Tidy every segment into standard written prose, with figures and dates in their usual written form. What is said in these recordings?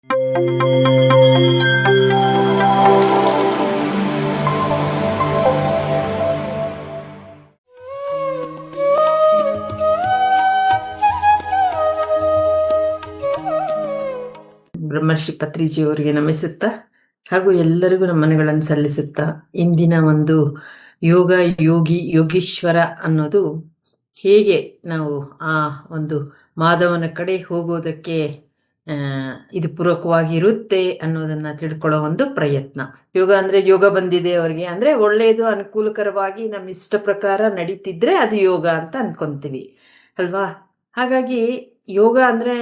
ಬ್ರಹ್ಮರ್ಷಿ ಪತ್ರಿಜಿಯವರಿಗೆ ನಮಿಸುತ್ತಾ ಹಾಗೂ ಎಲ್ಲರಿಗೂ ನಮನಗಳನ್ನು ಸಲ್ಲಿಸುತ್ತಾ ಇಂದಿನ ಒಂದು ಯೋಗ, ಯೋಗಿ, ಯೋಗೀಶ್ವರ ಅನ್ನೋದು ಹೇಗೆ ನಾವು ಆ ಒಂದು ಮಾಧವನ ಕಡೆ ಹೋಗೋದಕ್ಕೆ ಇದು ಪೂರಕವಾಗಿರುತ್ತೆ ಅನ್ನೋದನ್ನ ತಿಳ್ಕೊಳ್ಳೋ ಒಂದು ಪ್ರಯತ್ನ. ಯೋಗ ಅಂದ್ರೆ ಯೋಗ ಬಂದಿದೆ ಅವರಿಗೆ ಅಂದ್ರೆ ಒಳ್ಳೆಯದು, ಅನುಕೂಲಕರವಾಗಿ ನಮ್ಮ ಇಷ್ಟ ಪ್ರಕಾರ ನಡೀತಿದ್ರೆ ಅದು ಯೋಗ ಅಂತ ಅನ್ಕೊಂತೀವಿ ಅಲ್ವಾ. ಹಾಗಾಗಿ ಯೋಗ ಅಂದ್ರೆ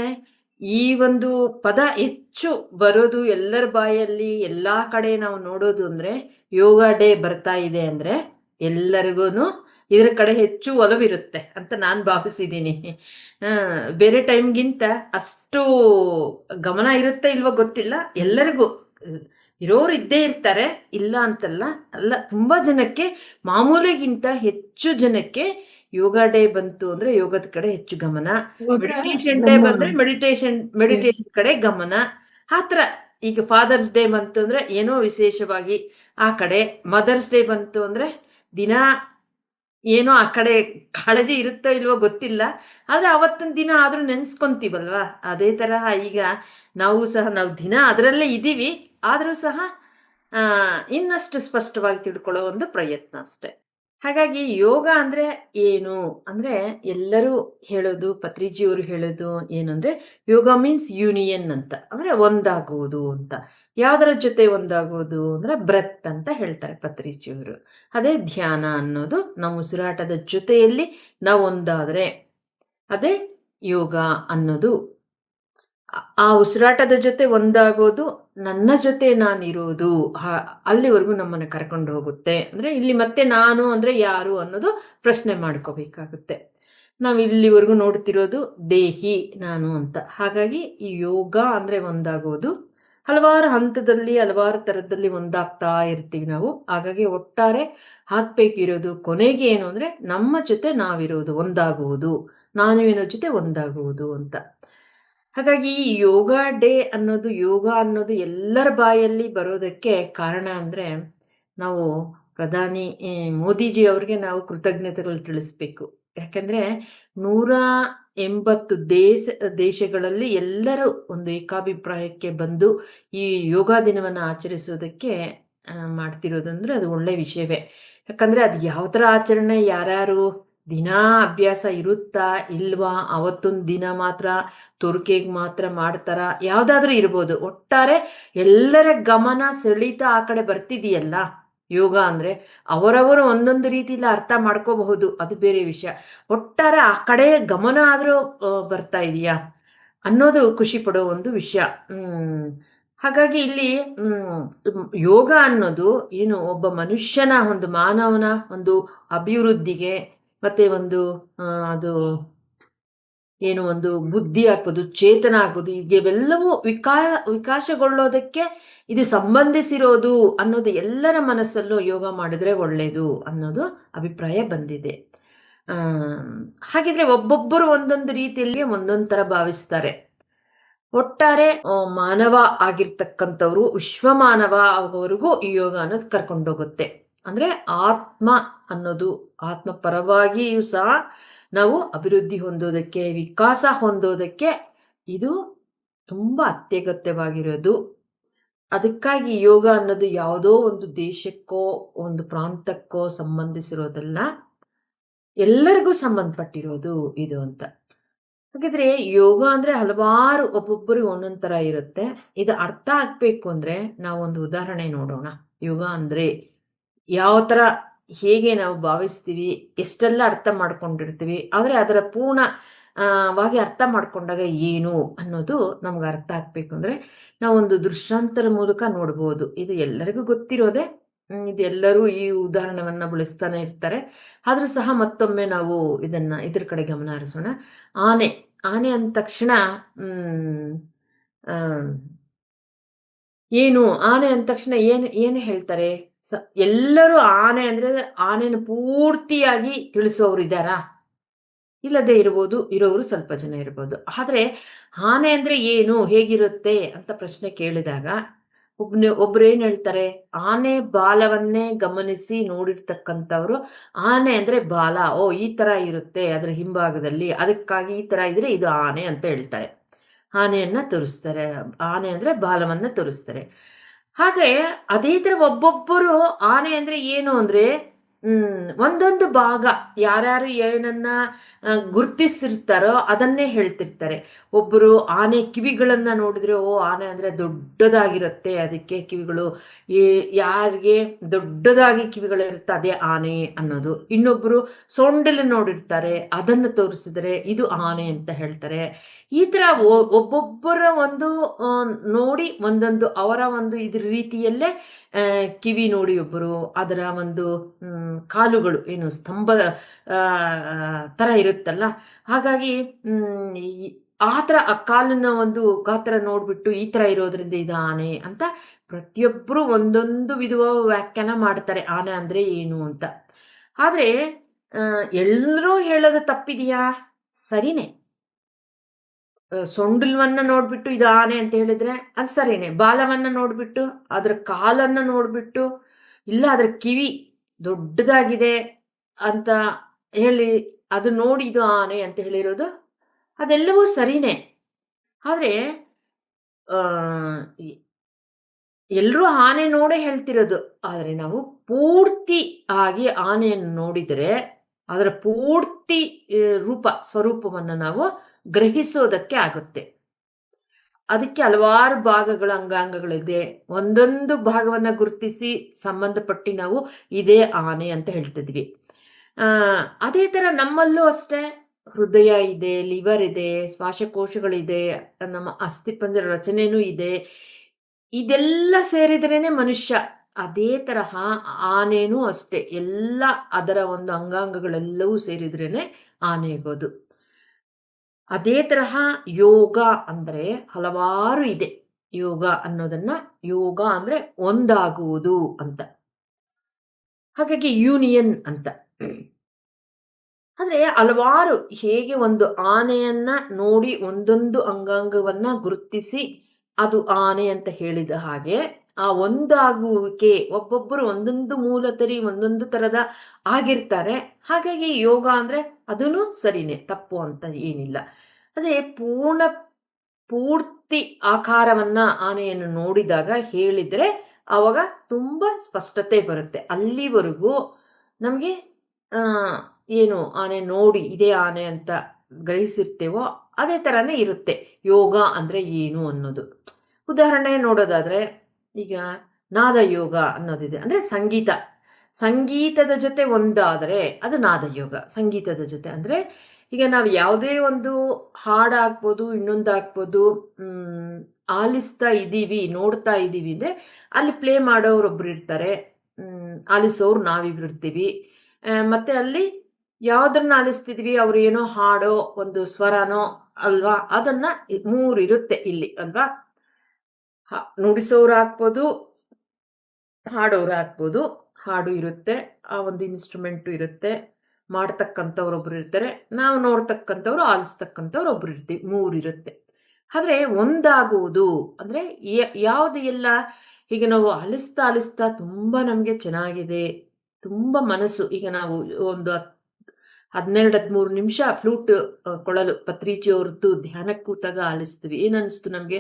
ಈ ಒಂದು ಪದ ಹೆಚ್ಚು ಬರೋದು ಎಲ್ಲರ ಬಾಯಲ್ಲಿ, ಎಲ್ಲಾ ಕಡೆ ನಾವು ನೋಡೋದು ಅಂದ್ರೆ ಯೋಗ ಡೇ ಬರ್ತಾ ಇದೆ ಅಂದ್ರೆ ಎಲ್ಲರಿಗೂ ಇದ್ರ ಕಡೆ ಹೆಚ್ಚು ಒಲವಿರುತ್ತೆ ಅಂತ ನಾನು ಭಾವಿಸಿದ್ದೀನಿ. ಬೇರೆ ಟೈಮ್ಗಿಂತ ಅಷ್ಟು ಗಮನ ಇರುತ್ತೆ ಇಲ್ವೋ ಗೊತ್ತಿಲ್ಲ, ಎಲ್ಲರಿಗೂ ಇರೋರು ಇದ್ದೇ ಇರ್ತಾರೆ, ಇಲ್ಲ ಅಂತಲ್ಲ, ಅಲ್ಲ ತುಂಬಾ ಜನಕ್ಕೆ, ಮಾಮೂಲಿಗಿಂತ ಹೆಚ್ಚು ಜನಕ್ಕೆ ಯೋಗ ಡೇ ಬಂತು ಅಂದ್ರೆ ಯೋಗದ ಕಡೆ ಹೆಚ್ಚು ಗಮನ, ಮೆಡಿಟೇಷನ್ ಡೇ ಬಂದ್ರೆ ಮೆಡಿಟೇಷನ್ ಕಡೆ ಗಮನ. ಆತರ ಈಗ ಫಾದರ್ಸ್ ಡೇ ಬಂತು ಅಂದ್ರೆ ಏನೋ ವಿಶೇಷವಾಗಿ ಆ ಕಡೆ, ಮದರ್ಸ್ ಡೇ ಬಂತು ಅಂದ್ರೆ ದಿನ ಏನೋ ಆ ಕಡೆ ಕಾಳಜಿ ಇರುತ್ತೋ ಇಲ್ವೋ ಗೊತ್ತಿಲ್ಲ, ಆದ್ರೆ ಅವತ್ತಿನ ದಿನ ಆದ್ರೂ ನೆನ್ಸ್ಕೊಂತೀವಲ್ವಾ. ಅದೇ ತರಹ ಈಗ ನಾವು ದಿನ ಅದರಲ್ಲೇ ಇದ್ದೀವಿ, ಆದ್ರೂ ಸಹ ಇನ್ನಷ್ಟು ಸ್ಪಷ್ಟವಾಗಿ ತಿಳ್ಕೊಳ್ಳೋ ಒಂದು ಪ್ರಯತ್ನ ಅಷ್ಟೆ. ಹಾಗಾಗಿ ಯೋಗ ಅಂದ್ರೆ ಏನು ಅಂದ್ರೆ ಎಲ್ಲರೂ ಹೇಳೋದು, ಪತ್ರಿಜಿಯವರು ಹೇಳೋದು ಏನು ಅಂದ್ರೆ ಯೋಗ ಮೀನ್ಸ್ ಯೂನಿಯನ್ ಅಂತ, ಅಂದ್ರೆ ಒಂದಾಗುವುದು ಅಂತ. ಯಾವ್ದರ ಜೊತೆ ಒಂದಾಗುವುದು ಅಂದ್ರೆ ಬ್ರೆತ್ ಅಂತ ಹೇಳ್ತಾರೆ ಪತ್ರಿಜಿಯವರು. ಅದೇ ಧ್ಯಾನ ಅನ್ನೋದು, ನಮ್ಮ ಉಸಿರಾಟದ ಜೊತೆಯಲ್ಲಿ ನಾವು ಒಂದಾದ್ರೆ ಅದೇ ಯೋಗ ಅನ್ನೋದು. ಆ ಉಸಿರಾಟದ ಜೊತೆ ಒಂದಾಗೋದು, ನನ್ನ ಜೊತೆ ನಾನಿರೋದು, ಅಲ್ಲಿವರೆಗೂ ನಮ್ಮನ್ನು ಕರ್ಕೊಂಡು ಹೋಗುತ್ತೆ. ಅಂದ್ರೆ ಇಲ್ಲಿ ಮತ್ತೆ ನಾನು ಅಂದ್ರೆ ಯಾರು ಅನ್ನೋದು ಪ್ರಶ್ನೆ ಮಾಡ್ಕೋಬೇಕಾಗುತ್ತೆ. ನಾವು ಇಲ್ಲಿವರೆಗೂ ನೋಡ್ತಿರೋದು ದೇಹಿ ನಾನು ಅಂತ. ಹಾಗಾಗಿ ಈ ಯೋಗ ಅಂದ್ರೆ ಒಂದಾಗೋದು, ಹಲವಾರು ಹಂತದಲ್ಲಿ ಹಲವಾರು ಥರದಲ್ಲಿ ಒಂದಾಗ್ತಾ ಇರ್ತೀವಿ ನಾವು. ಹಾಗಾಗಿ ಒಟ್ಟಾರೆ ಹಾಕ್ಬೇಕಿರೋದು ಕೊನೆಗೆ ಏನು ಅಂದ್ರೆ ನಮ್ಮ ಜೊತೆ ನಾವಿರೋದು, ಒಂದಾಗುವುದು, ನಾನು ಏನೋ ಜೊತೆ ಒಂದಾಗುವುದು ಅಂತ. ಹಾಗಾಗಿ ಈ ಯೋಗ ಡೇ ಅನ್ನೋದು, ಯೋಗ ಅನ್ನೋದು ಎಲ್ಲರ ಬಾಯಲ್ಲಿ ಬರೋದಕ್ಕೆ ಕಾರಣ ಅಂದ್ರೆ ನಾವು ಪ್ರಧಾನಿ ಮೋದಿಜಿ ಅವ್ರಿಗೆ ನಾವು ಕೃತಜ್ಞತೆಗಳು ತಿಳಿಸ್ಬೇಕು. ಯಾಕಂದ್ರೆ 180 ದೇಶಗಳಲ್ಲಿ ಎಲ್ಲರೂ ಒಂದು ಏಕಾಭಿಪ್ರಾಯಕ್ಕೆ ಬಂದು ಈ ಯೋಗ ದಿನವನ್ನು ಆಚರಿಸೋದಕ್ಕೆ ಮಾಡ್ತಿರೋದಂದ್ರೆ ಅದು ಒಳ್ಳೆ ವಿಷಯವೇ. ಯಾಕಂದ್ರೆ ಅದು ಯಾವ ಥರ ಆಚರಣೆ, ಯಾರ್ಯಾರು ದಿನಾ ಅಭ್ಯಾಸ ಇರುತ್ತಾ ಇಲ್ವಾ, ಅವತ್ತೊಂದು ದಿನ ಮಾತ್ರ ತೋರಿಕೆಗೆ ಮಾತ್ರ ಮಾಡ್ತಾರ, ಯಾವ್ದಾದ್ರೂ ಇರ್ಬೋದು, ಒಟ್ಟಾರೆ ಎಲ್ಲರ ಗಮನ ಸೆಳೀತಾ ಆ ಕಡೆ ಬರ್ತಿದೆಯಲ್ಲ ಯೋಗ ಅಂದ್ರೆ. ಅವರವರು ಒಂದೊಂದು ರೀತಿಯಲ್ಲಿ ಅರ್ಥ ಮಾಡ್ಕೋಬಹುದು, ಅದು ಬೇರೆ ವಿಷಯ. ಒಟ್ಟಾರೆ ಆ ಕಡೆ ಗಮನ ಆದ್ರೂ ಬರ್ತಾ ಇದೆಯಾ ಅನ್ನೋದು ಖುಷಿ ಪಡೋ ಒಂದು ವಿಷಯ. ಹಾಗಾಗಿ ಇಲ್ಲಿ ಯೋಗ ಅನ್ನೋದು ಏನು, ಒಬ್ಬ ಮನುಷ್ಯನ, ಒಂದು ಮಾನವನ ಒಂದು ಅಭಿವೃದ್ಧಿಗೆ, ಮತ್ತೆ ಒಂದು ಅದು ಏನು ಒಂದು ಬುದ್ಧಿ ಆಗ್ಬೋದು, ಚೇತನ ಆಗ್ಬೋದು, ಇವೆಲ್ಲವೂ ವಿಕಾಸಗೊಳ್ಳೋದಕ್ಕೆ ಇದು ಸಂಬಂಧಿಸಿರೋದು ಅನ್ನೋದು ಎಲ್ಲರ ಮನಸ್ಸಲ್ಲೂ ಯೋಗ ಮಾಡಿದ್ರೆ ಒಳ್ಳೇದು ಅನ್ನೋದು ಅಭಿಪ್ರಾಯ ಬಂದಿದೆ. ಹಾಗಿದ್ರೆ ಒಬ್ಬೊಬ್ಬರು ಒಂದೊಂದು ರೀತಿಯಲ್ಲಿ ಒಂದೊಂದು ಥರ ಭಾವಿಸ್ತಾರೆ. ಒಟ್ಟಾರೆ ಮಾನವ ಆಗಿರ್ತಕ್ಕಂಥವ್ರು, ವಿಶ್ವಮಾನವ ಆಗೋವರೆಗೂ ಈ ಯೋಗ ಅನ್ನೋದು ಕರ್ಕೊಂಡೋಗುತ್ತೆ. ಅಂದ್ರೆ ಆತ್ಮ ಅನ್ನೋದು, ಆತ್ಮ ಪರವಾಗಿಯೂ ಸಹ ನಾವು ಅಭಿವೃದ್ಧಿ ಹೊಂದೋದಕ್ಕೆ, ವಿಕಾಸ ಹೊಂದೋದಕ್ಕೆ ಇದು ತುಂಬಾ ಅತ್ಯಗತ್ಯವಾಗಿರೋದು. ಅದಕ್ಕಾಗಿ ಯೋಗ ಅನ್ನೋದು ಯಾವುದೋ ಒಂದು ದೇಶಕ್ಕೋ ಒಂದು ಪ್ರಾಂತಕ್ಕೋ ಸಂಬಂಧಿಸಿರೋದಲ್ಲ, ಎಲ್ಲರಿಗೂ ಸಂಬಂಧಪಟ್ಟಿರೋದು ಇದು ಅಂತ. ಹಾಗಿದ್ರೆ ಯೋಗ ಅಂದ್ರೆ ಹಲವಾರು, ಒಬ್ಬೊಬ್ಬರು ಒಂದೊಂದ್ ತರ ಇರುತ್ತೆ. ಇದು ಅರ್ಥ ಆಗ್ಬೇಕು ಅಂದ್ರೆ ನಾವೊಂದು ಉದಾಹರಣೆ ನೋಡೋಣ. ಯೋಗ ಅಂದ್ರೆ ಯಾವ ತರ, ಹೇಗೆ ನಾವು ಭಾವಿಸ್ತೀವಿ, ಎಷ್ಟೆಲ್ಲ ಅರ್ಥ ಮಾಡ್ಕೊಂಡಿರ್ತೀವಿ, ಆದ್ರೆ ಅದರ ಪೂರ್ಣ ವಾಗಿ ಅರ್ಥ ಮಾಡ್ಕೊಂಡಾಗ ಏನು ಅನ್ನೋದು ನಮ್ಗೆ ಅರ್ಥ ಆಗ್ಬೇಕು ಅಂದ್ರೆ ನಾವೊಂದು ದೃಷ್ಟಾಂತರ ಮೂಲಕ ನೋಡ್ಬೋದು. ಇದು ಎಲ್ಲರಿಗೂ ಗೊತ್ತಿರೋದೆ, ಇದೆಲ್ಲರೂ ಈ ಉದಾಹರಣೆಯನ್ನ ಬಳಸ್ತಾನೆ ಇರ್ತಾರೆ. ಆದ್ರೂ ಸಹ ಮತ್ತೊಮ್ಮೆ ನಾವು ಇದ್ರ ಕಡೆ ಗಮನ ಹರಿಸೋಣ. ಆನೆ ಆನೆ ಅಂದ ತಕ್ಷಣ ಏನು, ಆನೆ ಅಂದ ತಕ್ಷಣ ಏನು ಹೇಳ್ತಾರೆ? ಎಲ್ಲರೂ ಆನೆ ಅಂದ್ರೆ ಆನೆನ ಪೂರ್ತಿಯಾಗಿ ತಿಳಿಸೋರು ಇದ್ದಾರಾ? ಇಲ್ಲದೆ ಇರ್ಬೋದು, ಇರೋರು ಸ್ವಲ್ಪ ಜನ ಇರ್ಬೋದು. ಆದ್ರೆ ಆನೆ ಅಂದ್ರೆ ಏನು? ಹೇಗಿರುತ್ತೆ? ಅಂತ ಪ್ರಶ್ನೆ ಕೇಳಿದಾಗ ಒಬ್ರೇನ್ ಹೇಳ್ತಾರೆ, ಆನೆ ಬಾಲವನ್ನೇ ಗಮನಿಸಿ ನೋಡಿರ್ತಕ್ಕಂಥವ್ರು, ಆನೆ ಅಂದ್ರೆ ಬಾಲ, ಓ ಈ ತರ ಇರುತ್ತೆ ಅದರ ಹಿಂಭಾಗದಲ್ಲಿ, ಅದಕ್ಕಾಗಿ ಈ ತರ ಇದ್ರೆ ಇದು ಆನೆ ಅಂತ ಹೇಳ್ತಾರೆ. ಆನೆಯನ್ನ ತೋರಿಸ್ತಾರೆ. ಆನೆ ಅಂದ್ರೆ ಬಾಲವನ್ನ ತೋರಿಸ್ತಾರೆ. ಹಾಗೆ ಅದೇ ತರ ಒಬ್ಬೊಬ್ಬರು ಆನೆ ಅಂದ್ರೆ ಏನು ಅಂದ್ರೆ ಒಂದೊಂದು ಭಾಗ ಯಾರ್ಯಾರು ಏನನ್ನ ಗುರ್ತಿಸಿರ್ತಾರೋ ಅದನ್ನೇ ಹೇಳ್ತಿರ್ತಾರೆ. ಒಬ್ಬರು ಆನೆ ಕಿವಿಗಳನ್ನ ನೋಡಿದ್ರೆ, ಓ ಆನೆ ಅಂದ್ರೆ ದೊಡ್ಡದಾಗಿರುತ್ತೆ, ಅದಕ್ಕೆ ಕಿವಿಗಳು. ಈ ಯಾರಿಗೆ ದೊಡ್ಡದಾಗಿ ಕಿವಿಗಳಿರುತ್ತೆ ಅದೇ ಆನೆ ಅನ್ನೋದು. ಇನ್ನೊಬ್ರು ಸೊಂಡಿಲು ನೋಡಿರ್ತಾರೆ, ಅದನ್ನು ತೋರಿಸಿದ್ರೆ ಇದು ಆನೆ ಅಂತ ಹೇಳ್ತಾರೆ. ಈ ತರ ಒಬ್ಬೊಬ್ಬರ ಒಂದು ನೋಡಿ ಒಂದೊಂದು ಅವರ ಒಂದು ಇದ್ರ ರೀತಿಯಲ್ಲೇ ಕಿವಿ ನೋಡಿ ಒಬ್ಬರು, ಅದರ ಒಂದು ಕಾಲುಗಳು ಏನು ಸ್ತಂಭದ ತರ ಇರುತ್ತಲ್ಲ, ಹಾಗಾಗಿ ಆ ಥರ ಆ ಕಾಲಿನ ಒಂದು ಗಾತ್ರ ನೋಡ್ಬಿಟ್ಟು ಈ ತರ ಇರೋದ್ರಿಂದ ಇದು ಆನೆ ಅಂತ ಪ್ರತಿಯೊಬ್ಬರು ಒಂದೊಂದು ವಿಧವಾದ ವ್ಯಾಖ್ಯಾನ ಮಾಡ್ತಾರೆ ಆನೆ ಅಂದ್ರೆ ಏನು ಅಂತ. ಆದ್ರೆ ಎಲ್ಲರೂ ಹೇಳೋದು ತಪ್ಪಿದೆಯಾ? ಸರಿನೇ. ಸೊಂಡಿಲ್ವನ್ನ ನೋಡ್ಬಿಟ್ಟು ಇದು ಆನೆ ಅಂತ ಹೇಳಿದ್ರೆ ಅದು ಸರಿನೇ. ಬಾಲವನ್ನ ನೋಡ್ಬಿಟ್ಟು, ಅದ್ರ ಕಾಲನ್ನ ನೋಡ್ಬಿಟ್ಟು, ಇಲ್ಲ ಅದ್ರ ಕಿವಿ ದೊಡ್ಡದಾಗಿದೆ ಅಂತ ಹೇಳಿ ಅದು ನೋಡಿ ಇದು ಆನೆ ಅಂತ ಹೇಳಿರೋದು ಅದೆಲ್ಲವೂ ಸರಿನೇ. ಆದ್ರೆ ಆ ಎಲ್ರೂ ಆನೆ ನೋಡೇ ಹೇಳ್ತಿರೋದು. ಆದ್ರೆ ನಾವು ಪೂರ್ತಿ ಆಗಿ ಆನೆಯನ್ನು ನೋಡಿದರೆ ಅದರ ಪೂರ್ತಿ ರೂಪ ಸ್ವರೂಪವನ್ನ ನಾವು ಗ್ರಹಿಸೋದಕ್ಕೆ ಆಗುತ್ತೆ. ಅದಕ್ಕೆ ಹಲವಾರು ಭಾಗಗಳು ಅಂಗಾಂಗಗಳಿದೆ. ಒಂದೊಂದು ಭಾಗವನ್ನ ಗುರುತಿಸಿ ಸಂಬಂಧಪಟ್ಟು ನಾವು ಇದೇ ಆನೆ ಅಂತ ಹೇಳ್ತಿದ್ವಿ. ಅದೇ ತರ ನಮ್ಮಲ್ಲೂ ಅಷ್ಟೇ ಹೃದಯ ಇದೆ, ಲಿವರ್ ಇದೆ, ಶ್ವಾಸಕೋಶಗಳಿದೆ, ನಮ್ಮ ಅಸ್ಥಿಪಂಜರ ರಚನೆನೂ ಇದೆ. ಇದೆಲ್ಲ ಸೇರಿದ್ರೇನೆ ಮನುಷ್ಯ. ಅದೇ ತರಹ ಆನೆನೂ ಅಷ್ಟೇ. ಎಲ್ಲ ಅದರ ಒಂದು ಅಂಗಾಂಗಗಳೆಲ್ಲವೂ ಸೇರಿದ್ರೇನೆ ಆನೆ ಆಗೋದು. ಅದೇ ತರಹ ಯೋಗ ಅಂದ್ರೆ ಹಲವಾರು ಇದೆ. ಯೋಗ ಅನ್ನೋದನ್ನ ಯೋಗ ಅಂದ್ರೆ ಒಂದಾಗುವುದು ಅಂತ. ಹಾಗಾಗಿ ಯೂನಿಯನ್ ಅಂತ. ಆದ್ರೆ ಹಲವಾರು ಹೇಗೆ ಒಂದು ಆನೆಯನ್ನ ನೋಡಿ ಒಂದೊಂದು ಅಂಗಾಂಗವನ್ನ ಗುರುತಿಸಿ ಅದು ಆನೆ ಅಂತ ಹೇಳಿದ ಹಾಗೆ, ಆ ಒಂದಾಗುವಿಕೆ ಒಬ್ಬೊಬ್ಬರು ಒಂದೊಂದು ಮೂಲತರಿ ಒಂದೊಂದು ತರದ ಆಗಿರ್ತಾರೆ. ಹಾಗಾಗಿ ಯೋಗ ಅಂದ್ರೆ ಅದೂ ಸರಿನೇ, ತಪ್ಪು ಅಂತ ಏನಿಲ್ಲ. ಅದೇ ಪೂರ್ತಿ ಆಕಾರವನ್ನ ಆನೆಯನ್ನು ನೋಡಿದಾಗ ಹೇಳಿದ್ರೆ ಆವಾಗ ತುಂಬಾ ಸ್ಪಷ್ಟತೆ ಬರುತ್ತೆ. ಅಲ್ಲಿವರೆಗೂ ನಮಗೆ ಆ ಏನು ಆನೆ ನೋಡಿ ಇದೇ ಆನೆ ಅಂತ ಗ್ರಹಿಸಿರ್ತೇವೋ ಅದೇ ತರಾನೇ ಇರುತ್ತೆ ಯೋಗ ಅಂದ್ರೆ ಏನು ಅನ್ನೋದು. ಉದಾಹರಣೆ ನೋಡೋದಾದ್ರೆ, ಈಗ ನಾದ ಯೋಗ ಅನ್ನೋದಿದೆ. ಅಂದ್ರೆ ಸಂಗೀತದ ಜೊತೆ ಒಂದಾದರೆ ಅದು ನಾದ ಯೋಗ. ಸಂಗೀತದ ಜೊತೆ ಅಂದ್ರೆ ಈಗ ನಾವು ಯಾವುದೇ ಒಂದು ಹಾಡಾಗ್ಬೋದು, ಇನ್ನೊಂದಾಗ್ಬೋದು, ಆಲಿಸ್ತಾ ಇದ್ದೀವಿ, ನೋಡ್ತಾ ಇದ್ದೀವಿ ಅಂದ್ರೆ ಅಲ್ಲಿ ಪ್ಲೇ ಮಾಡೋರೊಬ್ರು ಇರ್ತಾರೆ, ಆಲಿಸೋರು ನಾವಿರ್ತೀವಿ. ಮತ್ತೆ ಅಲ್ಲಿ ಯಾವ್ದನ್ನ ಆಲಿಸ್ತಿದ್ವಿ, ಅವ್ರು ಏನೋ ಹಾಡೋ ಒಂದು ಸ್ವರನೋ ಅಲ್ವಾ, ಅದನ್ನ 3 ಇರುತ್ತೆ ಇಲ್ಲಿ ಅಲ್ವಾ. ನುಡಿಸೋರು ಹಾಕ್ಬೋದು, ಹಾಡೋರು ಹಾಕ್ಬೋದು. ಹಾಡು ಇರುತ್ತೆ, ಆ ಒಂದು ಇನ್ಸ್ಟ್ರೂಮೆಂಟು ಇರುತ್ತೆ, ಮಾಡ್ತಕ್ಕಂಥವ್ರೊಬ್ರು ಇರ್ತಾರೆ, ನಾವು ನೋಡ್ತಕ್ಕಂಥವ್ರು ಆಲಿಸ್ತಕ್ಕಂಥವ್ರು ಒಬ್ರು ಇರ್ತೀವಿ. 3 ಇರುತ್ತೆ. ಆದ್ರೆ ಒಂದಾಗುವುದು ಅಂದ್ರೆ ಯಾವುದು ಎಲ್ಲ, ಈಗ ನಾವು ಆಲಿಸ್ತಾ ಆಲಿಸ್ತಾ ತುಂಬಾ ನಮ್ಗೆ ಚೆನ್ನಾಗಿದೆ, ತುಂಬಾ ಮನಸ್ಸು, ಈಗ ನಾವು ಒಂದು 12-13 ನಿಮಿಷ ಫ್ಲೂಟ್ ಕೊಳಲು ಪತ್ರಿಜಿ ಅವ್ರದ್ದು ಧ್ಯಾನಕ್ಕೆ ಕೂತಾಗ ಆಲಿಸ್ತೀವಿ. ಏನನ್ನಿಸ್ತು ನಮ್ಗೆ?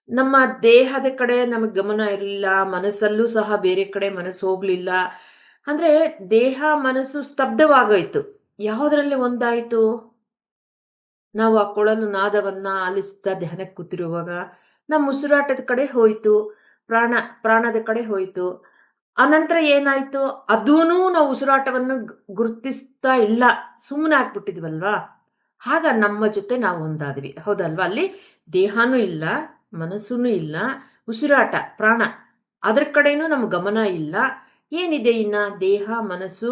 ನಮ್ಮ ದೇಹದ ಕಡೆ ನಮಗೆ ಗಮನ ಇರಲಿಲ್ಲ, ಮನಸ್ಸಲ್ಲೂ ಸಹ ಬೇರೆ ಕಡೆ ಮನಸ್ಸು ಹೋಗ್ಲಿಲ್ಲ. ಅಂದ್ರೆ ದೇಹ ಮನಸ್ಸು ಸ್ತಬ್ಧವಾಗೋಯ್ತು. ಯಾವುದರಲ್ಲಿ ಒಂದಾಯ್ತು? ನಾವು ಆ ಕೊಳಲು ನಾದವನ್ನ ಆಲಿಸ್ತಾ ಧ್ಯಾನಕ್ಕೆ ಕೂತಿರುವಾಗ ನಮ್ಮ ಉಸಿರಾಟದ ಕಡೆ ಹೋಯ್ತು, ಪ್ರಾಣದ ಕಡೆ ಹೋಯ್ತು. ಅನಂತರ ಏನಾಯ್ತು? ಅದೂನೂ ನಾವು ಉಸಿರಾಟವನ್ನು ಗುರುತಿಸ್ತಾ ಇಲ್ಲ, ಸುಮ್ಮನೆ ಆಗ್ಬಿಟ್ಟಿದ್ವಲ್ವಾ. ಆಗ ನಮ್ಮ ಜೊತೆ ನಾವು ಒಂದಾದ್ವಿ, ಹೌದಲ್ವಾ? ಅಲ್ಲಿ ದೇಹನೂ ಇಲ್ಲ, ಮನಸ್ಸುನೂ ಇಲ್ಲ, ಉಸಿರಾಟ ಪ್ರಾಣ ಅದ್ರ ಕಡೆನೂ ನಮ್ಮ ಗಮನ ಇಲ್ಲ. ಏನಿದೆ ಇನ್ನ? ದೇಹ, ಮನಸ್ಸು,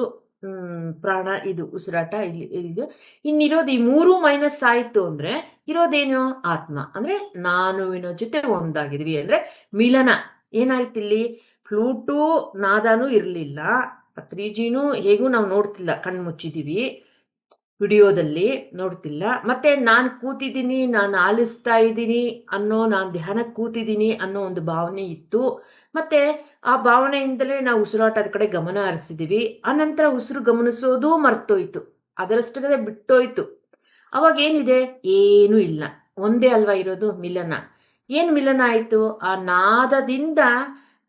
ಪ್ರಾಣ, ಇದು ಉಸಿರಾಟ ಇಲ್ಲಿ ಇದು. ಇನ್ನಿರೋದು ಈ 3 ಮೈನಸ್ ಆಯ್ತು ಅಂದ್ರೆ ಇರೋದೇನು? ಆತ್ಮ. ಅಂದ್ರೆ ನಾನುವಿನ ಜೊತೆ ಒಂದಾಗಿದ್ವಿ ಅಂದ್ರೆ ಮಿಲನ. ಏನಾಯ್ತು ಇಲ್ಲಿ? ಫ್ಲೂಟು ನಾದಾನೂ ಇರ್ಲಿಲ್ಲ, ಪತ್ರಿಜಿನೂ ಹೇಗೂ ನಾವು ನೋಡ್ತಿಲ್ಲ, ಕಣ್ಣು ಮುಚ್ಚಿದೀವಿ. ವಿಡಿಯೋದಲ್ಲಿ ನೋಡ್ತಿಲ್ಲ. ಮತ್ತೆ ನಾನು ಕೂತಿದ್ದೀನಿ, ನಾನು ಆಲಿಸ್ತಾ ಇದ್ದೀನಿ ನಾನು ಧ್ಯಾನಕ್ಕೆ ಕೂತಿದ್ದೀನಿ ಅನ್ನೋ ಒಂದು ಭಾವನೆ ಇತ್ತು. ಮತ್ತೆ ಆ ಭಾವನೆಯಿಂದಲೇ ನಾವು ಉಸಿರಾಟದ ಕಡೆ ಗಮನ ಹರಿಸಿದೀವಿ. ಆನಂತರ ಉಸಿರು ಗಮನಿಸೋದು ಮರ್ತೋಯ್ತು. ಅದರಷ್ಟಗದೆ ಬಿಟ್ಟೋಯ್ತು. ಅವಾಗ ಏನಿದೆ? ಏನೂ ಇಲ್ಲ. ಒಂದೇ ಅಲ್ವಾ ಇರೋದು ಮಿಲನ. ಏನು ಮಿಲನ ಆಯ್ತು? ಆ ನಾದದಿಂದ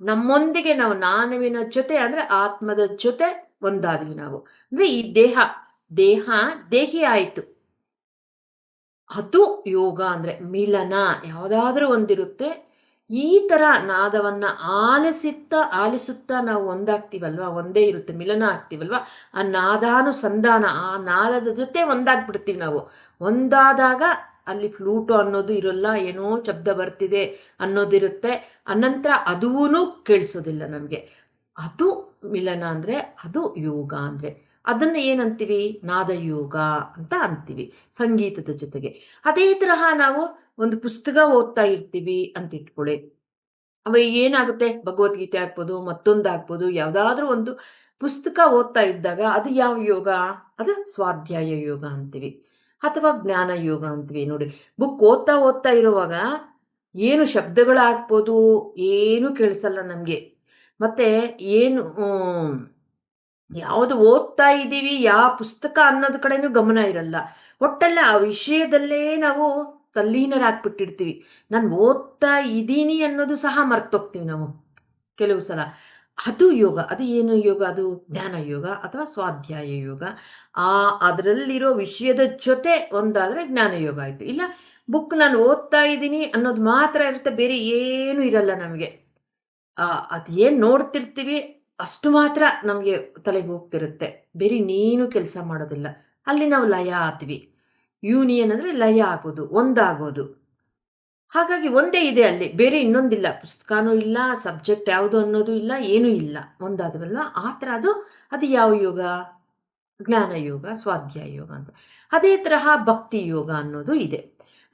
ನಮ್ಮೊಂದಿಗೆ ನಾವು ನಾನುವಿನ ಜೊತೆ ಅಂದ್ರೆ ಆತ್ಮದ ಜೊತೆ ಒಂದಾದ್ವಿ ನಾವು. ಅಂದ್ರೆ ಈ ದೇಹ ದೇಹಿ ಆಯಿತು. ಅದು ಯೋಗ ಅಂದ್ರೆ ಮಿಲನ. ಯಾವುದಾದ್ರೂ ಒಂದಿರುತ್ತೆ. ಈ ತರ ನಾದವನ್ನ ಆಲಿಸುತ್ತಾ ನಾವು ಒಂದಾಗ್ತೀವಲ್ವಾ, ಒಂದೇ ಇರುತ್ತೆ, ಮಿಲನ ಆಗ್ತೀವಲ್ವಾ, ಆ ನಾದಾನುಸಂಧಾನ, ಆ ನಾದದ ಜೊತೆ ಒಂದಾಗ್ಬಿಡ್ತೀವಿ ನಾವು. ಒಂದಾದಾಗ ಅಲ್ಲಿ ಫ್ಲೂಟು ಅನ್ನೋದು ಇರಲ್ಲ, ಏನೋ ಶಬ್ದ ಬರ್ತಿದೆ ಅನ್ನೋದಿರುತ್ತೆ. ಅನಂತರ ಅದೂ ಕೇಳಿಸೋದಿಲ್ಲ ನಮಗೆ. ಅದು ಮಿಲನ ಅಂದ್ರೆ, ಅದು ಯೋಗ ಅಂದ್ರೆ. ಅದನ್ನ ಏನಂತೀವಿ? ನಾದಯೋಗ ಅಂತ ಅಂತೀವಿ, ಸಂಗೀತದ ಜೊತೆಗೆ. ಅದೇ ತರಹ ನಾವು ಒಂದು ಪುಸ್ತಕ ಓದ್ತಾ ಇರ್ತೀವಿ ಅಂತ ಇಟ್ಕೊಳ್ಳಿ. ಅವ ಏನಾಗುತ್ತೆ? ಭಗವದ್ಗೀತೆ ಆಗ್ಬೋದು, ಮತ್ತೊಂದಾಗ್ಬೋದು, ಯಾವುದಾದ್ರೂ ಒಂದು ಪುಸ್ತಕ ಓದ್ತಾ ಇದ್ದಾಗ ಅದು ಯಾವ ಯೋಗ? ಅದು ಸ್ವಾಧ್ಯಾಯ ಯೋಗ ಅಂತೀವಿ, ಅಥವಾ ಜ್ಞಾನ ಯೋಗ ಅಂತೀವಿ. ನೋಡಿ, ಬುಕ್ ಓದ್ತಾ ಇರುವಾಗ ಏನು ಶಬ್ದಗಳಾಗ್ಬೋದು, ಏನು ಕೇಳಿಸಲ್ಲ ನಮಗೆ. ಮತ್ತೆ ಏನು ಯಾವುದು ಓದ್ತಾ ಇದ್ದೀವಿ, ಯಾವ ಪುಸ್ತಕ ಅನ್ನೋದ್ ಕಡೆನೂ ಗಮನ ಇರಲ್ಲ. ಒಟ್ಟಲ್ಲಿ ಆ ವಿಷಯದಲ್ಲೇ ನಾವು ತಲ್ಲೀನರಾಗ್ಬಿಟ್ಟಿರ್ತೀವಿ. ನಾನು ಓದ್ತಾ ಇದ್ದೀನಿ ಅನ್ನೋದು ಸಹ ಮರ್ತೋಗ್ತೀವಿ ನಾವು ಕೆಲವು ಸಲ. ಅದು ಯೋಗ. ಅದು ಏನು ಯೋಗ? ಅದು ಜ್ಞಾನ ಯೋಗ ಅಥವಾ ಸ್ವಾಧ್ಯಾಯ ಯೋಗ. ಅದರಲ್ಲಿರೋ ವಿಷಯದ ಜೊತೆ ಒಂದಾದ್ರೆ ಜ್ಞಾನ ಯೋಗ ಆಯ್ತು. ಇಲ್ಲ, ಬುಕ್ ನಾನು ಓದ್ತಾ ಇದ್ದೀನಿ ಅನ್ನೋದು ಮಾತ್ರ ಇರುತ್ತೆ, ಬೇರೆ ಏನೂ ಇರಲ್ಲ ನಮಗೆ. ಅದೇನು ನೋಡ್ತಿರ್ತೀವಿ ಅಷ್ಟು ಮಾತ್ರ ನಮಗೆ ತಲೆಗೆ ಹೋಗ್ತಿರುತ್ತೆ. ಬೇರೆ ಇನ್ನೇನು ಕೆಲಸ ಮಾಡೋದಿಲ್ಲ. ಅಲ್ಲಿ ನಾವು ಲಯ ಆತೀವಿ. ಯೂನಿಯನ್ ಅಂದರೆ ಲಯ ಆಗೋದು, ಒಂದಾಗೋದು. ಹಾಗಾಗಿ ಒಂದೇ ಇದೆ ಅಲ್ಲಿ, ಬೇರೆ ಇನ್ನೊಂದಿಲ್ಲ. ಪುಸ್ತಕನೂ ಇಲ್ಲ, ಸಬ್ಜೆಕ್ಟ್ ಯಾವುದು ಅನ್ನೋದು ಇಲ್ಲ, ಏನೂ ಇಲ್ಲ. ಒಂದಾದವಲ್ವ ಆ ಥರ. ಅದು ಯಾವ ಯೋಗ? ಜ್ಞಾನ ಯೋಗ, ಸ್ವಾಧ್ಯಾಯ ಯೋಗ ಅಂತ. ಅದೇ ತರಹ ಭಕ್ತಿ ಯೋಗ ಅನ್ನೋದು ಇದೆ.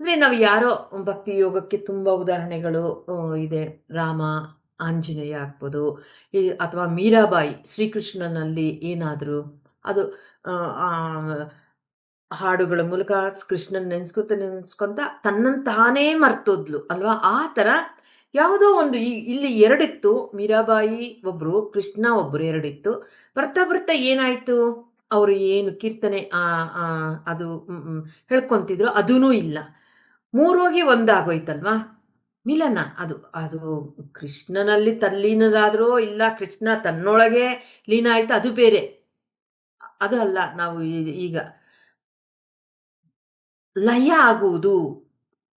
ಅಂದರೆ ನಾವು ಯಾರೋ ಭಕ್ತಿ ಯೋಗಕ್ಕೆ ತುಂಬ ಉದಾಹರಣೆಗಳು ಇದೆ. ರಾಮ, ಆಂಜನೇಯ ಆಗ್ಬೋದು, ಅಥವಾ ಮೀರಾಬಾಯಿ ಶ್ರೀಕೃಷ್ಣನಲ್ಲಿ ಏನಾದರೂ ಅದು ಆ ಹಾಡುಗಳ ಮೂಲಕ ಕೃಷ್ಣನ್ ನೆನ್ಸ್ಕೊಂತ ತನ್ನನ್ನು ತಾನೇ ಮರ್ತೋದ್ಲು ಅಲ್ವಾ? ಆ ಥರ ಯಾವುದೋ ಒಂದು ಇಲ್ಲಿ ಎರಡಿತ್ತು. ಮೀರಾಬಾಯಿ ಒಬ್ರು, ಕೃಷ್ಣ ಒಬ್ರು, ಎರಡಿತ್ತು. ಬರ್ತಾ ಬರ್ತಾ ಏನಾಯ್ತು? ಅವರು ಏನು ಕೀರ್ತನೆ ಅದು ಹೇಳ್ಕೊಂತಿದ್ರು, ಅದೂ ಇಲ್ಲ. ಮೂರೋಗಿ ಒಂದಾಗೋಯ್ತಲ್ವಾ? ಮಿಲನ. ಅದು ಅದು ಕೃಷ್ಣನಲ್ಲಿ ತಲ್ಲೀನರಾದ್ರೋ ಇಲ್ಲ ಕೃಷ್ಣ ತನ್ನೊಳಗೆ ಲೀನ ಆಯ್ತು, ಅದು ಬೇರೆ. ಅದು ಅಲ್ಲ. ನಾವು ಈಗ ಲಯ ಆಗುವುದು.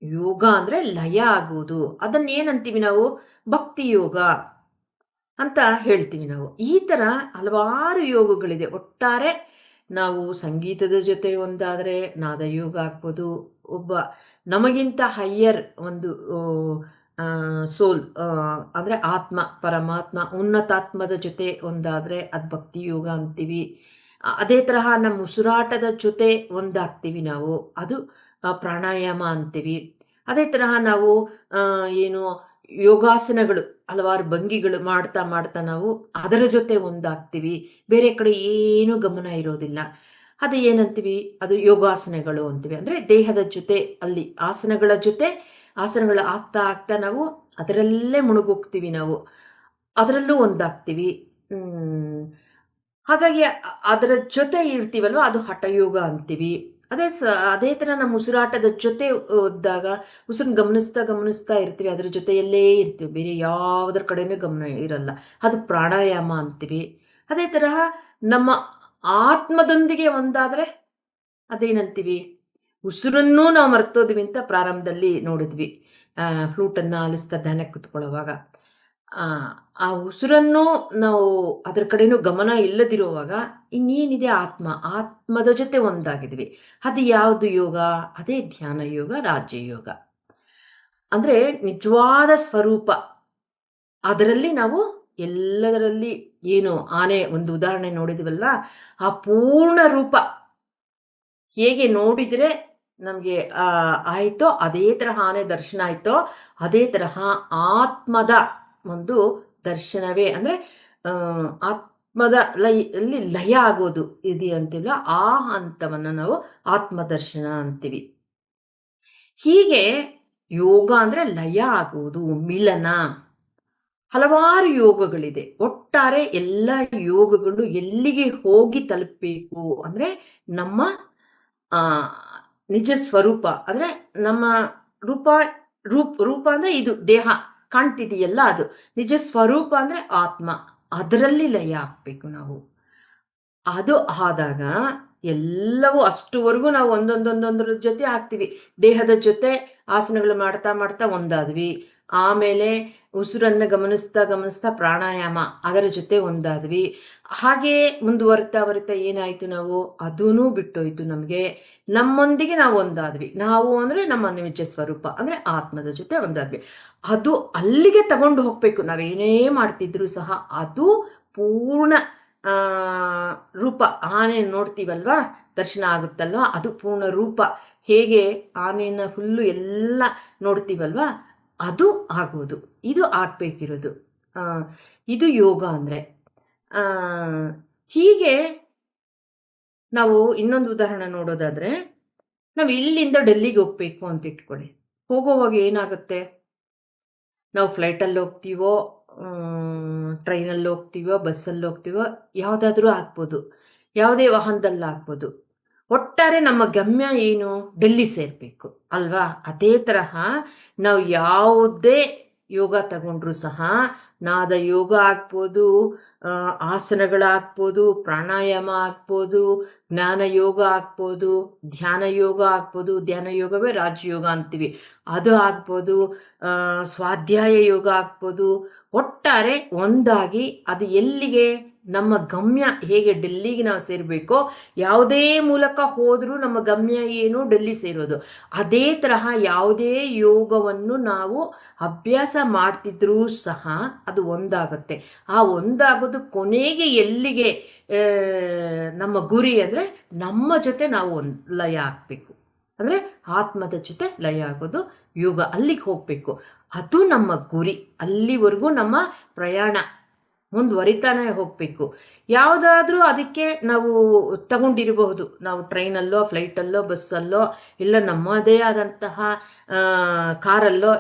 ಯೋಗ ಅಂದ್ರೆ ಲಯ ಆಗುವುದು. ಅದನ್ನೇನಂತೀವಿ ನಾವು? ಭಕ್ತಿ ಯೋಗ ಅಂತ ಹೇಳ್ತೀವಿ ನಾವು. ಈ ಥರ ಹಲವಾರು ಯೋಗಗಳಿದೆ. ಒಟ್ಟಾರೆ ನಾವು ಸಂಗೀತದ ಜೊತೆ ಒಂದಾದರೆ ನಾದಯೋಗ ಆಗ್ಬೋದು. ಒಬ್ಬ ನಮಗಿಂತ ಹೈಯರ್ ಒಂದು ಸೋಲ್ ಅಂದರೆ ಆತ್ಮ, ಪರಮಾತ್ಮ, ಉನ್ನತಾತ್ಮದ ಜೊತೆ ಒಂದಾದರೆ ಅದು ಭಕ್ತಿ ಯೋಗ ಅಂತೀವಿ. ಅದೇ ತರಹ ನಮ್ಮ ಉಸಿರಾಟದ ಜೊತೆ ಒಂದಾಗ್ತೀವಿ ನಾವು, ಅದು ಪ್ರಾಣಾಯಾಮ ಅಂತೀವಿ. ಅದೇ ತರಹ ನಾವು ಏನು ಯೋಗಾಸನಗಳು, ಹಲವಾರು ಭಂಗಿಗಳು ಮಾಡ್ತಾ ಮಾಡ್ತಾ ನಾವು ಅದರ ಜೊತೆ ಒಂದಾಗ್ತೀವಿ. ಬೇರೆ ಕಡೆ ಏನೂ ಗಮನ ಇರೋದಿಲ್ಲ. ಅದು ಏನಂತೀವಿ? ಅದು ಯೋಗಾಸನಗಳು ಅಂತೀವಿ. ಅಂದರೆ ದೇಹದ ಜೊತೆ ಅಲ್ಲಿ ಆಸನಗಳು ಆಗ್ತಾ ಆಗ್ತಾ ನಾವು ಅದರಲ್ಲೇ ಮುಳುಗೋಗ್ತೀವಿ ನಾವು. ಅದರಲ್ಲೂ ಒಂದಾಗ್ತೀವಿ. ಹಾಗಾಗಿ ಅದರ ಜೊತೆ ಇರ್ತೀವಲ್ವ, ಅದು ಹಠಯೋಗ ಅಂತೀವಿ. ಅದೇ ಥರ ನಮ್ಮ ಉಸಿರಾಟದ ಜೊತೆ ಹೋದಾಗ ಉಸಿರನ್ನ ಗಮನಿಸ್ತಾ ಇರ್ತೀವಿ. ಅದ್ರ ಜೊತೆಯಲ್ಲೇ ಇರ್ತೀವಿ, ಬೇರೆ ಯಾವುದರ ಕಡೆನೂ ಗಮನ ಇರಲ್ಲ. ಅದು ಪ್ರಾಣಾಯಾಮ ಅಂತೀವಿ. ಅದೇ ತರಹ ನಮ್ಮ ಆತ್ಮದೊಂದಿಗೆ ಒಂದಾದರೆ ಅದೇನಂತೀವಿ? ಉಸಿರನ್ನೂ ನಾವು ಮರ್ತೋದ್ವಿ ಅಂತ ಪ್ರಾರಂಭದಲ್ಲಿ ನೋಡಿದ್ವಿ. ಫ್ಲೂಟನ್ನು ಆಲಿಸ್ತಾ ಧ್ಯಾನಕ್ಕೆ ಕುತ್ಕೊಳ್ಳೋವಾಗ. ಆ ಉಸಿರನ್ನು ನಾವು ಅದರ ಕಡೆನೂ ಗಮನ ಇಲ್ಲದಿರುವಾಗ ಇನ್ನೇನಿದೆ? ಆತ್ಮದ ಜೊತೆ ಒಂದಾಗಿದ್ವಿ. ಅದು ಯಾವುದು ಯೋಗ? ಅದೇ ಧ್ಯಾನ ಯೋಗ, ರಾಜಯೋಗ. ಅಂದರೆ ನಿಜವಾದ ಸ್ವರೂಪ. ಅದರಲ್ಲಿ ನಾವು ಎಲ್ಲದರಲ್ಲಿ ಏನು ಆನೆ ಒಂದು ಉದಾಹರಣೆ ನೋಡಿದ್ವಲ್ಲ, ಆ ಪೂರ್ಣ ರೂಪ ಹೇಗೆ ನೋಡಿದರೆ ನಮಗೆ ಆಯಿತೋ, ಅದೇ ತರಹ ಆನೆ ದರ್ಶನ ಆಯಿತೋ, ಅದೇ ತರಹ ಆತ್ಮದ ಒಂದು ದರ್ಶನವೇ ಅಂದರೆ ಅಲ್ಲಿ ಲಯ ಆಗೋದು ಇದೆಯಂತಿಲ್ಲ, ಆ ಹಂತವನ್ನು ನಾವು ಆತ್ಮದರ್ಶನ ಅಂತೀವಿ. ಹೀಗೆ ಯೋಗ ಅಂದರೆ ಲಯ ಆಗುವುದು, ಮಿಲನ. ಹಲವಾರು ಯೋಗಗಳಿದೆ. ಒಟ್ಟಾರೆ ಎಲ್ಲ ಯೋಗಗಳು ಎಲ್ಲಿಗೆ ಹೋಗಿ ತಲುಪಬೇಕು ಅಂದರೆ ನಮ್ಮ ಆ, ನಿಜ ಸ್ವರೂಪ, ಅಂದರೆ ನಮ್ಮ ರೂಪ. ರೂಪ ಅಂದರೆ ಇದು ದೇಹ ಕಾಣ್ತಿದೆಯಲ್ಲ, ಅದು ನಿಜ ಸ್ವರೂಪ ಅಂದರೆ ಆತ್ಮ. ಅದರಲ್ಲಿ ಲಯ ಆಗ್ಬೇಕು ನಾವು. ಅದು ಆದಾಗ ಎಲ್ಲವೂ ಅಷ್ಟುವರೆಗೂ ನಾವು ಒಂದೊಂದೊಂದೊಂದರ ಜೊತೆ ಆಗ್ತೀವಿ. ದೇಹದ ಜೊತೆ ಆಸನಗಳು ಮಾಡ್ತಾ ಮಾಡ್ತಾ ಒಂದಾದ್ವಿ. ಆಮೇಲೆ ಉಸಿರನ್ನು ಗಮನಿಸ್ತಾ ಗಮನಿಸ್ತಾ ಪ್ರಾಣಾಯಾಮ, ಅದರ ಜೊತೆ ಒಂದಾದ್ವಿ. ಹಾಗೇ ಮುಂದುವರಿತಾ ಏನಾಯಿತು, ನಾವು ಅದೂ ಬಿಟ್ಟೋಯ್ತು ನಮಗೆ. ನಮ್ಮೊಂದಿಗೆ ನಾವು ಒಂದಾದ್ವಿ. ನಾವು ಅಂದರೆ ನಮ್ಮ ನಿಜ ಸ್ವರೂಪ ಅಂದರೆ ಆತ್ಮದ ಜೊತೆ ಒಂದಾದ್ವಿ. ಅದು ಅಲ್ಲಿಗೆ ತಗೊಂಡು ಹೋಗ್ಬೇಕು. ನಾವೇನೇ ಮಾಡ್ತಿದ್ರು ಸಹ ಅದು ಪೂರ್ಣ ರೂಪ. ಆನೆ ನೋಡ್ತೀವಲ್ವಾ, ದರ್ಶನ ಆಗುತ್ತಲ್ವಾ, ಅದು ಪೂರ್ಣ ರೂಪ. ಹೇಗೆ ಆನೆಯನ್ನು ಫುಲ್ಲು ಎಲ್ಲ ನೋಡ್ತೀವಲ್ವಾ, ಅದು ಆಗೋದು. ಇದು ಆಗಬೇಕಿರೋದು. ಇದು ಯೋಗ ಅಂದರೆ. ಹೀಗೆ ನಾವು ಇನ್ನೊಂದು ಉದಾಹರಣೆ ನೋಡೋದಾದರೆ, ನಾವು ಇಲ್ಲಿಂದ ಡೆಲ್ಲಿಗೆ ಹೋಗ್ಬೇಕು ಅಂತ ಇಟ್ಕೊಳ್ಳಿ. ಹೋಗೋವಾಗ ಏನಾಗುತ್ತೆ, ನಾವು ಫ್ಲೈಟಲ್ಲಿ ಹೋಗ್ತೀವೋ, ಟ್ರೈನಲ್ಲಿ ಹೋಗ್ತೀವೋ, ಬಸ್ಸಲ್ಲಿ ಹೋಗ್ತೀವೋ, ಯಾವುದಾದ್ರೂ ಆಗ್ಬೋದು, ಯಾವುದೇ ವಾಹನದಲ್ಲಿ ಆಗ್ಬೋದು. ಒಟ್ಟಾರೆ ನಮ್ಮ ಗಮ್ಯ ಏನು, ಡೆಲ್ಲಿ ಸೇರಬೇಕು ಅಲ್ವಾ. ಅದೇ ತರಹ ನಾವು ಯಾವುದೇ ಯೋಗ ತಗೊಂಡ್ರೂ ಸಹ, ನಾದ ಯೋಗ ಆಗ್ಬೋದು, ಆಸನಗಳಾಗ್ಬೋದು, ಪ್ರಾಣಾಯಾಮ ಆಗ್ಬೋದು, ಜ್ಞಾನ ಯೋಗ ಆಗ್ಬೋದು, ಧ್ಯಾನ ಯೋಗ ಆಗ್ಬೋದು. ಧ್ಯಾನ ಯೋಗವೇ ರಾಜಯೋಗ ಅಂತೀವಿ, ಅದು ಆಗ್ಬೋದು. ಸ್ವಾಧ್ಯಾಯ ಯೋಗ ಆಗ್ಬೋದು. ಒಟ್ಟಾರೆ ಒಂದಾಗಿ ಅದು ಎಲ್ಲಿಗೆ, ನಮ್ಮ ಗಮ್ಯ ಹೇಗೆ ಡೆಲ್ಲಿಗೆ ನಾವು ಸೇರಬೇಕೋ, ಯಾವುದೇ ಮೂಲಕ ಹೋದರೂ ನಮ್ಮ ಗಮ್ಯ ಏನು, ಡೆಲ್ಲಿ ಸೇರೋದು. ಅದೇ ತರಹ ಯಾವುದೇ ಯೋಗವನ್ನು ನಾವು ಅಭ್ಯಾಸ ಮಾಡ್ತಿದ್ರೂ ಸಹ ಅದು ಒಂದಾಗುತ್ತೆ. ಆ ಒಂದಾಗೋದು ಕೊನೆಗೆ ಎಲ್ಲಿಗೆ, ನಮ್ಮ ಗುರಿ ಅಂದರೆ ನಮ್ಮ ಜೊತೆ ನಾವು ಲಯ ಆಗಬೇಕು. ಅಂದರೆ ಆತ್ಮದ ಜೊತೆ ಲಯ ಆಗೋದು ಯೋಗ, ಅಲ್ಲಿಗೆ ಹೋಗಬೇಕು. ಅದು ನಮ್ಮ ಗುರಿ. ಅಲ್ಲಿವರೆಗೂ ನಮ್ಮ ಪ್ರಯಾಣ ಮುಂದುವರಿತಾನೆ ಹೋಗಬೇಕು. ಯಾವುದಾದ್ರೂ ಅದಕ್ಕೆ ನಾವು ತಗೊಂಡಿರಬಹುದು, ನಾವು ಟ್ರೈನಲ್ಲೋ, ಫ್ಲೈಟಲ್ಲೋ, ಬಸ್ಸಲ್ಲೋ, ಇಲ್ಲ ನಮ್ಮದೇ ಆದಂತಹ ಕಾರಲ್ಲೋ,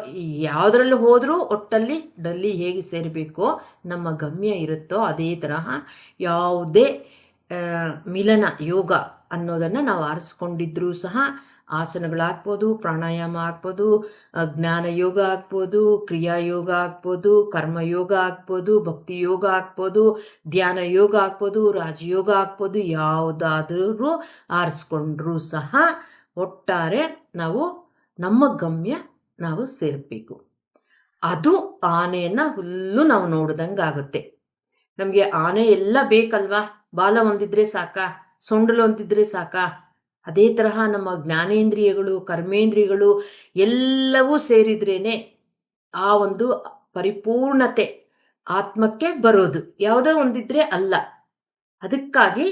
ಯಾವುದ್ರಲ್ಲೂ ಹೋದರೂ ಒಟ್ಟಲ್ಲಿ ಡೆಲ್ಲಿ ಹೇಗೆ ಸೇರಬೇಕೋ, ನಮ್ಮ ಗಮ್ಯ ಇರುತ್ತೋ ಅದೇ ತರಹ ಯಾವುದೇ ಮಿಲನ ಯೋಗ ಅನ್ನೋದನ್ನು ನಾವು ಆರಿಸ್ಕೊಂಡಿದ್ರೂ ಸಹ, ಆಸನಗಳಾಗ್ಬೋದು, ಪ್ರಾಣಾಯಾಮ ಆಗ್ಬೋದು, ಜ್ಞಾನ ಯೋಗ ಆಗ್ಬೋದು, ಕ್ರಿಯಾ ಯೋಗ ಆಗ್ಬೋದು, ಕರ್ಮಯೋಗ ಆಗ್ಬೋದು, ಭಕ್ತಿ ಯೋಗ ಆಗ್ಬೋದು, ಧ್ಯಾನ ಯೋಗ ಆಗ್ಬೋದು, ರಾಜಯೋಗ ಆಗ್ಬೋದು, ಯಾವುದಾದ್ರೂ ಆರಿಸ್ಕೊಂಡ್ರೂ ಸಹ ಒಟ್ಟಾರೆ ನಾವು ನಮ್ಮ ಗಮ್ಯ ನಾವು ಸೇರಬೇಕು. ಅದು ಆನೆಯನ್ನು ಹುಲ್ಲು ನಾವು ನೋಡ್ದಂಗೆ ಆಗುತ್ತೆ. ನಮಗೆ ಆನೆ ಎಲ್ಲ ಬೇಕಲ್ವಾ, ಬಾಲ ಹೊಂದಿದ್ರೆ ಸಾಕಾ, ಸೊಂಡಲು ಹೊಂದಿದ್ರೆ ಸಾಕಾ. ಅದೇ ತರಹ ನಮ್ಮ ಜ್ಞಾನೇಂದ್ರಿಯಗಳು, ಕರ್ಮೇಂದ್ರಿಯಗಳು ಎಲ್ಲವೂ ಸೇರಿದ್ರೇನೆ ಆ ಒಂದು ಪರಿಪೂರ್ಣತೆ ಆತ್ಮಕ್ಕೆ ಬರೋದು. ಯಾವುದೋ ಒಂದಿದ್ರೆ ಅಲ್ಲ. ಅದಕ್ಕಾಗಿ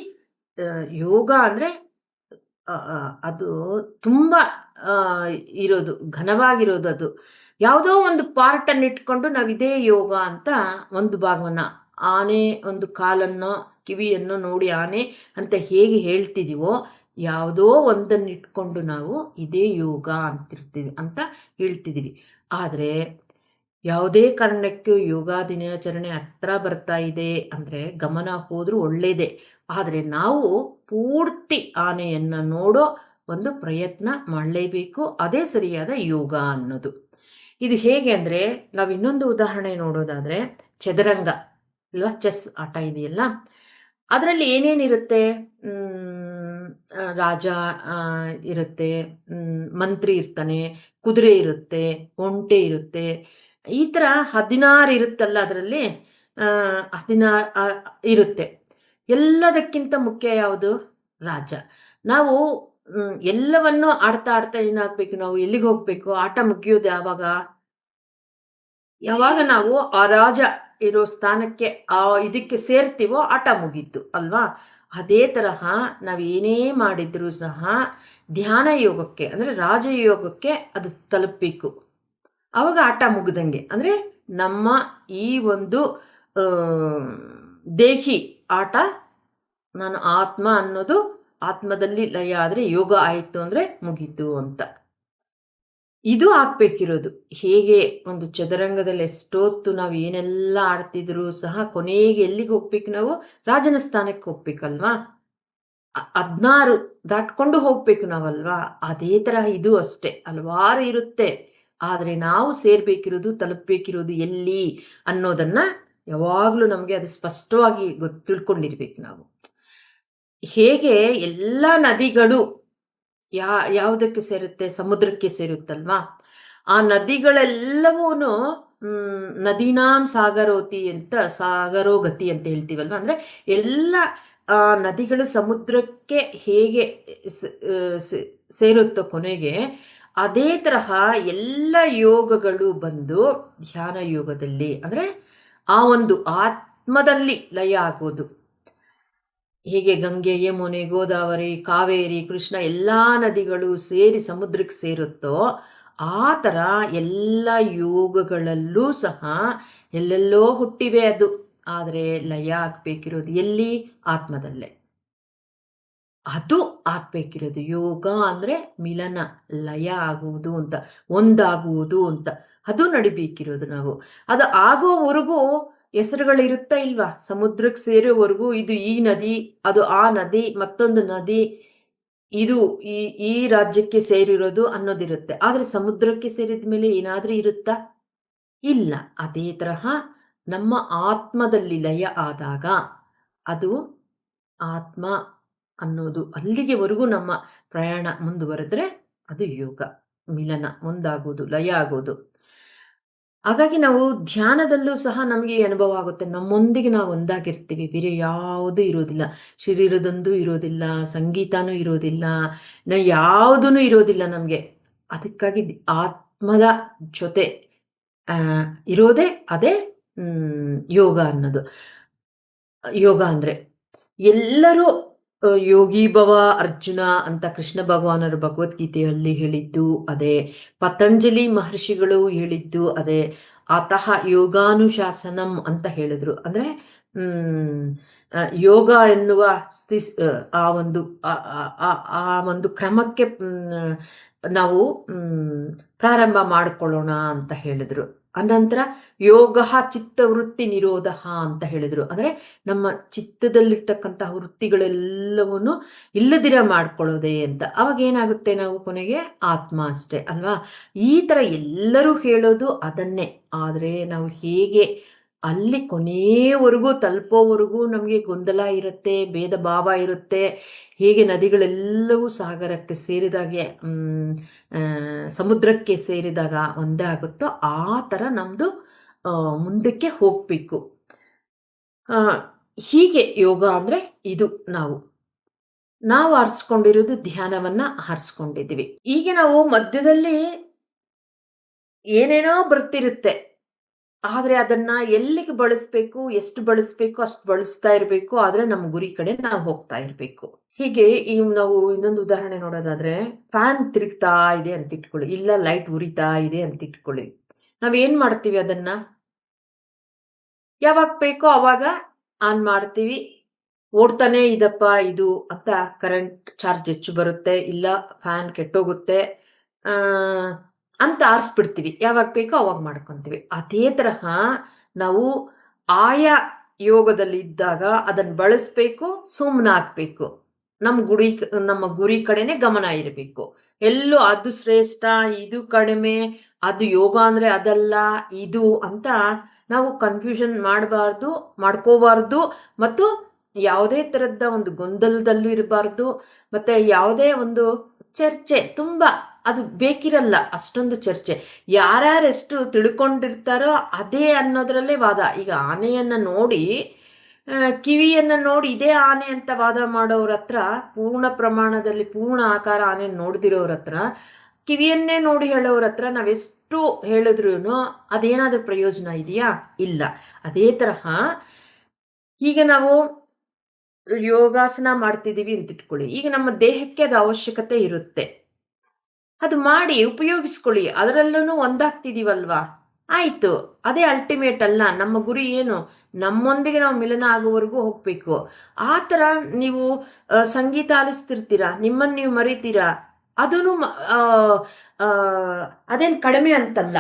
ಯೋಗ ಅಂದರೆ ಅದು ತುಂಬ ಇರೋದು, ಘನವಾಗಿರೋದು. ಅದು ಯಾವುದೋ ಒಂದು ಪಾರ್ಟನ್ನು ಇಟ್ಕೊಂಡು ನಾವು ಇದೇ ಯೋಗ ಅಂತ ಒಂದು ಭಾಗವನ್ನು, ಆನೆ ಒಂದು ಕಾಲನ್ನು ಕಿವಿಯನ್ನು ನೋಡಿ ಆನೆ ಅಂತ ಹೇಗೆ ಹೇಳ್ತಿದೀವೋ, ಯಾವುದೋ ಒಂದನ್ನು ಇಟ್ಕೊಂಡು ನಾವು ಇದೇ ಯೋಗ ಅಂತ ಹೇಳ್ತಿದ್ದೀವಿ. ಆದರೆ ಯಾವುದೇ ಕಾರಣಕ್ಕೂ ಯೋಗ ದಿನಾಚರಣೆ ಹತ್ರ ಬರ್ತಾ ಇದೆ ಅಂದರೆ ಗಮನ ಹೋದರೂ ಒಳ್ಳೆಯದೇ. ಆದರೆ ನಾವು ಪೂರ್ತಿ ಆನೆಯನ್ನು ನೋಡೋ ಒಂದು ಪ್ರಯತ್ನ ಮಾಡಲೇಬೇಕು. ಅದೇ ಸರಿಯಾದ ಯೋಗ ಅನ್ನೋದು. ಇದು ಹೇಗೆ ಅಂದರೆ, ನಾವು ಇನ್ನೊಂದು ಉದಾಹರಣೆ ನೋಡೋದಾದರೆ, ಚದುರಂಗ ಅಲ್ವಾ, ಚೆಸ್ ಆಟ ಇದೆಯಲ್ಲ, ಅದರಲ್ಲಿ ಏನೇನಿರುತ್ತೆ, ರಾಜ ಇರುತ್ತೆ, ಮಂತ್ರಿ ಇರ್ತಾನೆ, ಕುದುರೆ ಇರುತ್ತೆ, ಒಂಟೆ ಇರುತ್ತೆ, ಈ ಥರ 16 ಇರುತ್ತಲ್ಲ ಅದರಲ್ಲಿ, 16 ಇರುತ್ತೆ. ಎಲ್ಲದಕ್ಕಿಂತ ಮುಖ್ಯ ಯಾವುದು, ರಾಜ. ನಾವು ಎಲ್ಲವನ್ನೂ ಆಡ್ತಾ ಆಡ್ತಾ ಏನಾಗಬೇಕು, ನಾವು ಎಲ್ಲಿಗೆ ಹೋಗಬೇಕು, ಆಟ ಮುಗಿಯೋದು ಯಾವಾಗ, ಯಾವಾಗ ನಾವು ಆ ರಾಜ ಇರೋ ಸ್ಥಾನಕ್ಕೆ ಇದಕ್ಕೆ ಸೇರ್ತೀವೋ ಆಟ ಮುಗೀತು ಅಲ್ವಾ. ಅದೇ ತರಹ ನಾವೇನೇ ಮಾಡಿದ್ರೂ ಸಹ ಧ್ಯಾನ ಯೋಗಕ್ಕೆ ಅಂದರೆ ರಾಜಯೋಗಕ್ಕೆ ಅದು ತಲುಪಬೇಕು. ಆವಾಗ ಆಟ ಮುಗ್ದಂಗೆ. ಅಂದರೆ ನಮ್ಮ ಈ ಒಂದು ದೇಹಿ ಆಟ, ನಾನು ಆತ್ಮ ಅನ್ನೋದು ಆತ್ಮದಲ್ಲಿ ಲಯ ಆದರೆ ಯೋಗ ಆಯಿತು ಅಂದರೆ ಮುಗೀತು ಅಂತ. ಇದು ಆಗ್ಬೇಕಿರೋದು. ಹೇಗೆ ಒಂದು ಚದುರಂಗದಲ್ಲಿ ಎಷ್ಟೊತ್ತು ನಾವು ಏನೆಲ್ಲ ಆಡ್ತಿದ್ರು ಸಹ ಕೊನೆಗೆ ಎಲ್ಲಿಗೆ ಹೋಗ್ಬೇಕು, ನಾವು ರಾಜನ ಸ್ಥಾನಕ್ಕೆ ಹೋಗ್ಬೇಕಲ್ವಾ. 16 ದಾಟ್ಕೊಂಡು ಹೋಗ್ಬೇಕು ನಾವಲ್ವಾ. ಅದೇ ತರಹ ಇದು ಅಷ್ಟೇ, ಹಲವಾರು ಇರುತ್ತೆ. ಆದರೆ ನಾವು ಸೇರ್ಬೇಕಿರೋದು, ತಲುಪಬೇಕಿರೋದು ಎಲ್ಲಿ ಅನ್ನೋದನ್ನ ಯಾವಾಗಲೂ ನಮಗೆ ಅದು ಸ್ಪಷ್ಟವಾಗಿ ತಿಳ್ಕೊಂಡಿರ್ಬೇಕು ನಾವು. ಹೇಗೆ ಎಲ್ಲ ನದಿಗಳು ಯಾವುದಕ್ಕೆ ಸೇರುತ್ತೆ, ಸಮುದ್ರಕ್ಕೆ ಸೇರುತ್ತಲ್ವಾ. ಆ ನದಿಗಳೆಲ್ಲವೂ ನದೀನಾಂ ಸಾಗರೋತಿ ಅಂತ, ಸಾಗರೋಗತಿ ಅಂತ ಹೇಳ್ತೀವಲ್ವ. ಅಂದ್ರೆ ಎಲ್ಲ ನದಿಗಳು ಸಮುದ್ರಕ್ಕೆ ಹೇಗೆ ಸೇರುತ್ತೋ ಕೊನೆಗೆ, ಅದೇ ತರಹ ಎಲ್ಲ ಯೋಗಗಳು ಬಂದು ಧ್ಯಾನ ಯೋಗದಲ್ಲಿ ಅಂದ್ರೆ ಆ ಒಂದು ಆತ್ಮದಲ್ಲಿ ಲಯ ಆಗೋದು. ಹೀಗೆ ಗಂಗೆ, ಯಮುನೆ, ಗೋದಾವರಿ, ಕಾವೇರಿ, ಕೃಷ್ಣ ಎಲ್ಲಾ ನದಿಗಳು ಸೇರಿ ಸಮುದ್ರಕ್ಕೆ ಸೇರುತ್ತೋ ಆ ಥರ ಎಲ್ಲ ಯೋಗಗಳಲ್ಲೂ ಸಹ ಎಲ್ಲೆಲ್ಲೋ ಹುಟ್ಟಿವೆ ಅದು. ಆದರೆ ಲಯ ಆಗ್ಬೇಕಿರೋದು ಎಲ್ಲಿ? ಆತ್ಮದಲ್ಲೇ. ಅದು ಆಗ್ಬೇಕಿರೋದು. ಯೋಗ ಅಂದ್ರೆ ಮಿಲನ, ಲಯ ಆಗುವುದು ಅಂತ, ಒಂದಾಗುವುದು ಅಂತ. ಅದು ನಡಿಬೇಕಿರೋದು ನಾವು. ಅದು ಆಗೋವರೆಗೂ ಹೆಸರುಗಳಿರುತ್ತಾ ಇಲ್ವಾ? ಸಮುದ್ರಕ್ಕೆ ಸೇರೋವರೆಗೂ ಇದು ಈ ನದಿ, ಅದು ಆ ನದಿ, ಮತ್ತೊಂದು ನದಿ, ಇದು ಈ ಈ ರಾಜ್ಯಕ್ಕೆ ಸೇರಿರೋದು ಅನ್ನೋದಿರುತ್ತೆ. ಆದ್ರೆ ಸಮುದ್ರಕ್ಕೆ ಸೇರಿದ ಮೇಲೆ ಏನಾದ್ರೂ ಇರುತ್ತಾ? ಇಲ್ಲ. ಅದೇ ತರಹ ನಮ್ಮ ಆತ್ಮದಲ್ಲಿ ಲಯ ಆದಾಗ, ಅದು ಆತ್ಮ ಅನ್ನೋದು ಅಲ್ಲಿಗೆವರೆಗೂ ನಮ್ಮ ಪ್ರಯಾಣ ಮುಂದುವರೆದ್ರೆ ಅದು ಯೋಗ, ಮಿಲನ, ಒಂದಾಗೋದು, ಲಯ ಆಗೋದು. ಹಾಗಾಗಿ ನಾವು ಧ್ಯಾನದಲ್ಲೂ ಸಹ ನಮಗೆ ಅನುಭವ ಆಗುತ್ತೆ. ನಮ್ಮೊಂದಿಗೆ ನಾವು ಒಂದಾಗಿರ್ತೀವಿ, ಬೇರೆ ಯಾವುದೂ ಇರೋದಿಲ್ಲ. ಶರೀರದೊಂದು ಇರೋದಿಲ್ಲ, ಸಂಗೀತನೂ ಇರೋದಿಲ್ಲ, ಯಾವುದೂ ಇರೋದಿಲ್ಲ ನಮಗೆ. ಅದಕ್ಕಾಗಿ ಆತ್ಮದ ಜೊತೆ ಇರೋದೇ ಅದೇ ಯೋಗ ಅನ್ನೋದು. ಯೋಗ ಅಂದ್ರೆ ಎಲ್ಲರೂ ಯೋಗಿ ಭವ ಅರ್ಜುನ ಅಂತ ಕೃಷ್ಣ ಭಗವಾನರು ಭಗವದ್ಗೀತೆಯಲ್ಲಿ ಹೇಳಿದ್ದು ಅದೇ. ಪತಂಜಲಿ ಮಹರ್ಷಿಗಳು ಹೇಳಿದ್ದು ಅದೇ. ಅತಃ ಯೋಗಾನುಶಾಸನಂ ಅಂತ ಹೇಳಿದ್ರು. ಅಂದ್ರೆ ಯೋಗ ಎನ್ನುವ ಆ ಒಂದು ಆ ಒಂದು ಕ್ರಮಕ್ಕೆ ನಾವು ಪ್ರಾರಂಭ ಮಾಡಿಕೊಳ್ಳೋಣ ಅಂತ ಹೇಳಿದ್ರು. ಅನಂತರ ಯೋಗ ಚಿತ್ತವೃತ್ತಿ ನಿರೋಧ ಅಂತ ಹೇಳಿದ್ರು. ಅಂದ್ರೆ ನಮ್ಮ ಚಿತ್ತದಲ್ಲಿರ್ತಕ್ಕಂತಹ ವೃತ್ತಿಗಳೆಲ್ಲವನ್ನು ಇಲ್ಲದಿರ ಮಾಡ್ಕೊಳ್ಳೋದೆ ಅಂತ. ಅವಾಗ ಏನಾಗುತ್ತೆ, ನಾವು ಕೊನೆಗೆ ಆತ್ಮ ಅಷ್ಟೇ ಅಲ್ವಾ. ಈ ತರ ಎಲ್ಲರೂ ಹೇಳೋದು ಅದನ್ನೇ. ಆದ್ರೆ ನಾವು ಹೇಗೆ ಅಲ್ಲಿ ಕೊನೆಯವರೆಗೂ ತಲುಪೋವರೆಗೂ ನಮಗೆ ಗೊಂದಲ ಇರುತ್ತೆ, ಭೇದ ಭಾವ ಇರುತ್ತೆ. ಹೇಗೆ ನದಿಗಳೆಲ್ಲವೂ ಸಾಗರಕ್ಕೆ ಸೇರಿದಾಗೆ ಸಮುದ್ರಕ್ಕೆ ಸೇರಿದಾಗ ಒಂದೇ ಆಗುತ್ತೋ ಆ ಥರ ನಮ್ಮದು ಮುಂದಕ್ಕೆ ಹೋಗಬೇಕು. ಹೀಗೆ ಯೋಗ ಅಂದರೆ ಇದು. ನಾವು ಆರಿಸ್ಕೊಂಡಿರೋದು ಧ್ಯಾನವನ್ನ ಆರಿಸ್ಕೊಂಡಿದ್ದೀವಿ. ಈಗ ನಾವು ಮಧ್ಯದಲ್ಲಿ ಏನೇನೋ ಬರ್ತಿರುತ್ತೆ. ಆದರೆ ಅದನ್ನ ಎಲ್ಲಿಗೆ ಬಳಸಬೇಕು, ಎಷ್ಟು ಬಳಸಬೇಕು ಅಷ್ಟು ಬಳಸ್ತಾ ಇರಬೇಕು. ಆದರೆ ನಮ್ಮ ಗುರಿ ಕಡೆ ನಾವು ಹೋಗ್ತಾ ಇರಬೇಕು. ಹೀಗೆ ನಾವು ಇನ್ನೊಂದು ಉದಾಹರಣೆ ನೋಡೋದಾದ್ರೆ, ಫ್ಯಾನ್ ತಿರುಗ್ತಾ ಇದೆ ಅಂತ ಇಟ್ಕೊಳ್ಳಿ, ಇಲ್ಲ ಲೈಟ್ ಉರಿತಾ ಇದೆ ಅಂತ ಇಟ್ಕೊಳ್ಳಿ. ನಾವೇನ್ ಮಾಡ್ತೀವಿ ಅದನ್ನ? ಯಾವಾಗ ಬೇಕೋ ಅವಾಗ ಆನ್ ಮಾಡ್ತೀವಿ. ಓಡ್ತಾನೆ ಇದಪ್ಪ ಇದು ಅಂತ ಕರೆಂಟ್ ಚಾರ್ಜ್ ಹೆಚ್ಚು ಬರುತ್ತೆ, ಇಲ್ಲ ಫ್ಯಾನ್ ಕೆಟ್ಟೋಗುತ್ತೆ ಅಂತ ಆರಿಸ್ಬಿಡ್ತೀವಿ. ಯಾವಾಗ ಬೇಕೋ ಅವಾಗ ಮಾಡ್ಕೊಂತೀವಿ. ಅದೇ ತರಹ ನಾವು ಆಯಾ ಯೋಗದಲ್ಲಿ ಇದ್ದಾಗ ಅದನ್ನು ಬಳಸಬೇಕು, ಸುಮ್ಮನಾಗಬೇಕು. ನಮ್ಮ ಗುರಿ ಕಡೆನೆ ಗಮನ ಇರಬೇಕು. ಎಲ್ಲೋ ಅದು ಶ್ರೇಷ್ಠ, ಇದು ಕಡಿಮೆ, ಅದು ಯೋಗ ಅಂದ್ರೆ ಅದಲ್ಲ, ಇದು ಅಂತ ನಾವು ಕನ್ಫ್ಯೂಷನ್ ಮಾಡಬಾರ್ದು, ಮಾಡ್ಕೋಬಾರ್ದು. ಮತ್ತು ಯಾವುದೇ ತರಹದ ಒಂದು ಗೊಂದಲದಲ್ಲೂ ಇರಬಾರ್ದು. ಮತ್ತೆ ಯಾವುದೇ ಒಂದು ಚರ್ಚೆ ತುಂಬಾ ಅದು ಬೇಕಿರಲ್ಲ. ಅಷ್ಟೊಂದು ಚರ್ಚೆ ಯಾರ್ಯಾರೆಷ್ಟು ತಿಳ್ಕೊಂಡಿರ್ತಾರೋ ಅದೇ ಅನ್ನೋದ್ರಲ್ಲೇ ವಾದ. ಈಗ ಆನೆಯನ್ನ ನೋಡಿ ಕಿವಿಯನ್ನ ನೋಡಿ ಇದೇ ಆನೆ ಅಂತ ವಾದ ಮಾಡೋರ ಹತ್ರ, ಪೂರ್ಣ ಪ್ರಮಾಣದಲ್ಲಿ ಪೂರ್ಣ ಆಕಾರ ಆನೆ ನೋಡ್ದಿರೋರ ಹತ್ರ, ಕಿವಿಯನ್ನೇ ನೋಡಿ ಹೇಳೋರ ಹತ್ರ ನಾವೆಷ್ಟು ಹೇಳಿದ್ರು ಅದೇನಾದ್ರೂ ಪ್ರಯೋಜನ ಇದೆಯಾ? ಇಲ್ಲ. ಅದೇ ತರಹ ಈಗ ನಾವು ಯೋಗಾಸನ ಮಾಡ್ತಿದ್ದೀವಿ ಅಂತ ಇಟ್ಕೊಳ್ಳಿ. ಈಗ ನಮ್ಮ ದೇಹಕ್ಕೆ ಅದು ಅವಶ್ಯಕತೆ ಇರುತ್ತೆ, ಅದು ಮಾಡಿ ಉಪಯೋಗಿಸ್ಕೊಳ್ಳಿ. ಅದರಲ್ಲೂ ಒಂದಾಗ್ತಿದೀವಲ್ವಾ. ಆಯ್ತು. ಅದೇ ಅಲ್ಟಿಮೇಟ್ ಅಲ್ಲ. ನಮ್ಮ ಗುರಿ ಏನು? ನಮ್ಮೊಂದಿಗೆ ನಾವು ಮಿಲನ ಆಗುವವರೆಗೂ ಹೋಗ್ಬೇಕು. ಆ ಥರ ನೀವು ಸಂಗೀತ ಆಲಿಸ್ತಿರ್ತೀರಾ, ನಿಮ್ಮನ್ನು ನೀವು ಮರಿತೀರಾ, ಅದೂನು ಅದೇನು ಕಡಿಮೆ ಅಂತಲ್ಲ.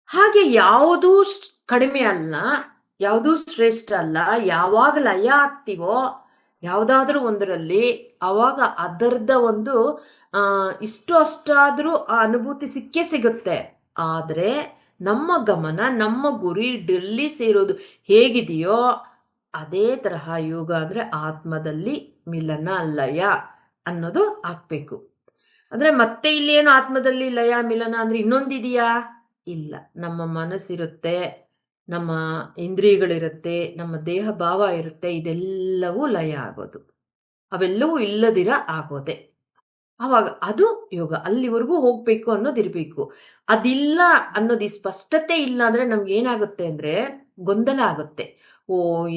ಹಾಗೆ ಯಾವುದೂ ಕಡಿಮೆ ಅಲ್ಲ, ಯಾವುದೂ ಶ್ರೇಷ್ಠ ಅಲ್ಲ. ಯಾವಾಗ ಲಯ ಆಗ್ತೀವೋ ಯಾವುದಾದ್ರೂ ಒಂದರಲ್ಲಿ, ಆವಾಗ ಅದರದ ಒಂದು ಇಷ್ಟು ಅಷ್ಟಾದರೂ ಆ ಅನುಭೂತಿ ಸಿಕ್ಕೇ ಸಿಗುತ್ತೆ. ಆದರೆ ನಮ್ಮ ಗಮನ, ನಮ್ಮ ಗುರಿ ಡೆಲ್ಲಿ ಸೇರೋದು ಹೇಗಿದೆಯೋ ಅದೇ ತರಹ ಯೋಗ ಅಂದರೆ ಆತ್ಮದಲ್ಲಿ ಮಿಲನ, ಲಯ ಅನ್ನೋದು ಆಗ್ಬೇಕು. ಅಂದ್ರೆ ಮತ್ತೆ ಇಲ್ಲೇನು ಆತ್ಮದಲ್ಲಿ ಲಯ ಮಿಲನ ಅಂದ್ರೆ ಇನ್ನೊಂದಿದೆಯಾ? ಇಲ್ಲ. ನಮ್ಮ ಮನಸ್ಸಿರುತ್ತೆ, ನಮ್ಮ ಇಂದ್ರಿಯಗಳಿರುತ್ತೆ, ನಮ್ಮ ದೇಹ ಭಾವ ಇರುತ್ತೆ, ಇದೆಲ್ಲವೂ ಲಯ ಆಗೋದು. ಅವೆಲ್ಲವೂ ಇಲ್ಲದಿರ ಆಗೋದೆ. ಆವಾಗ ಅದು ಯೋಗ. ಅಲ್ಲಿವರೆಗೂ ಹೋಗ್ಬೇಕು ಅನ್ನೋದಿರ್ಬೇಕು. ಅದಿಲ್ಲ ಅನ್ನೋದು ಈ ಸ್ಪಷ್ಟತೆ ಇಲ್ಲ ಅಂದ್ರೆ ನಮ್ಗೇನಾಗುತ್ತೆ ಅಂದ್ರೆ ಗೊಂದಲ ಆಗುತ್ತೆ.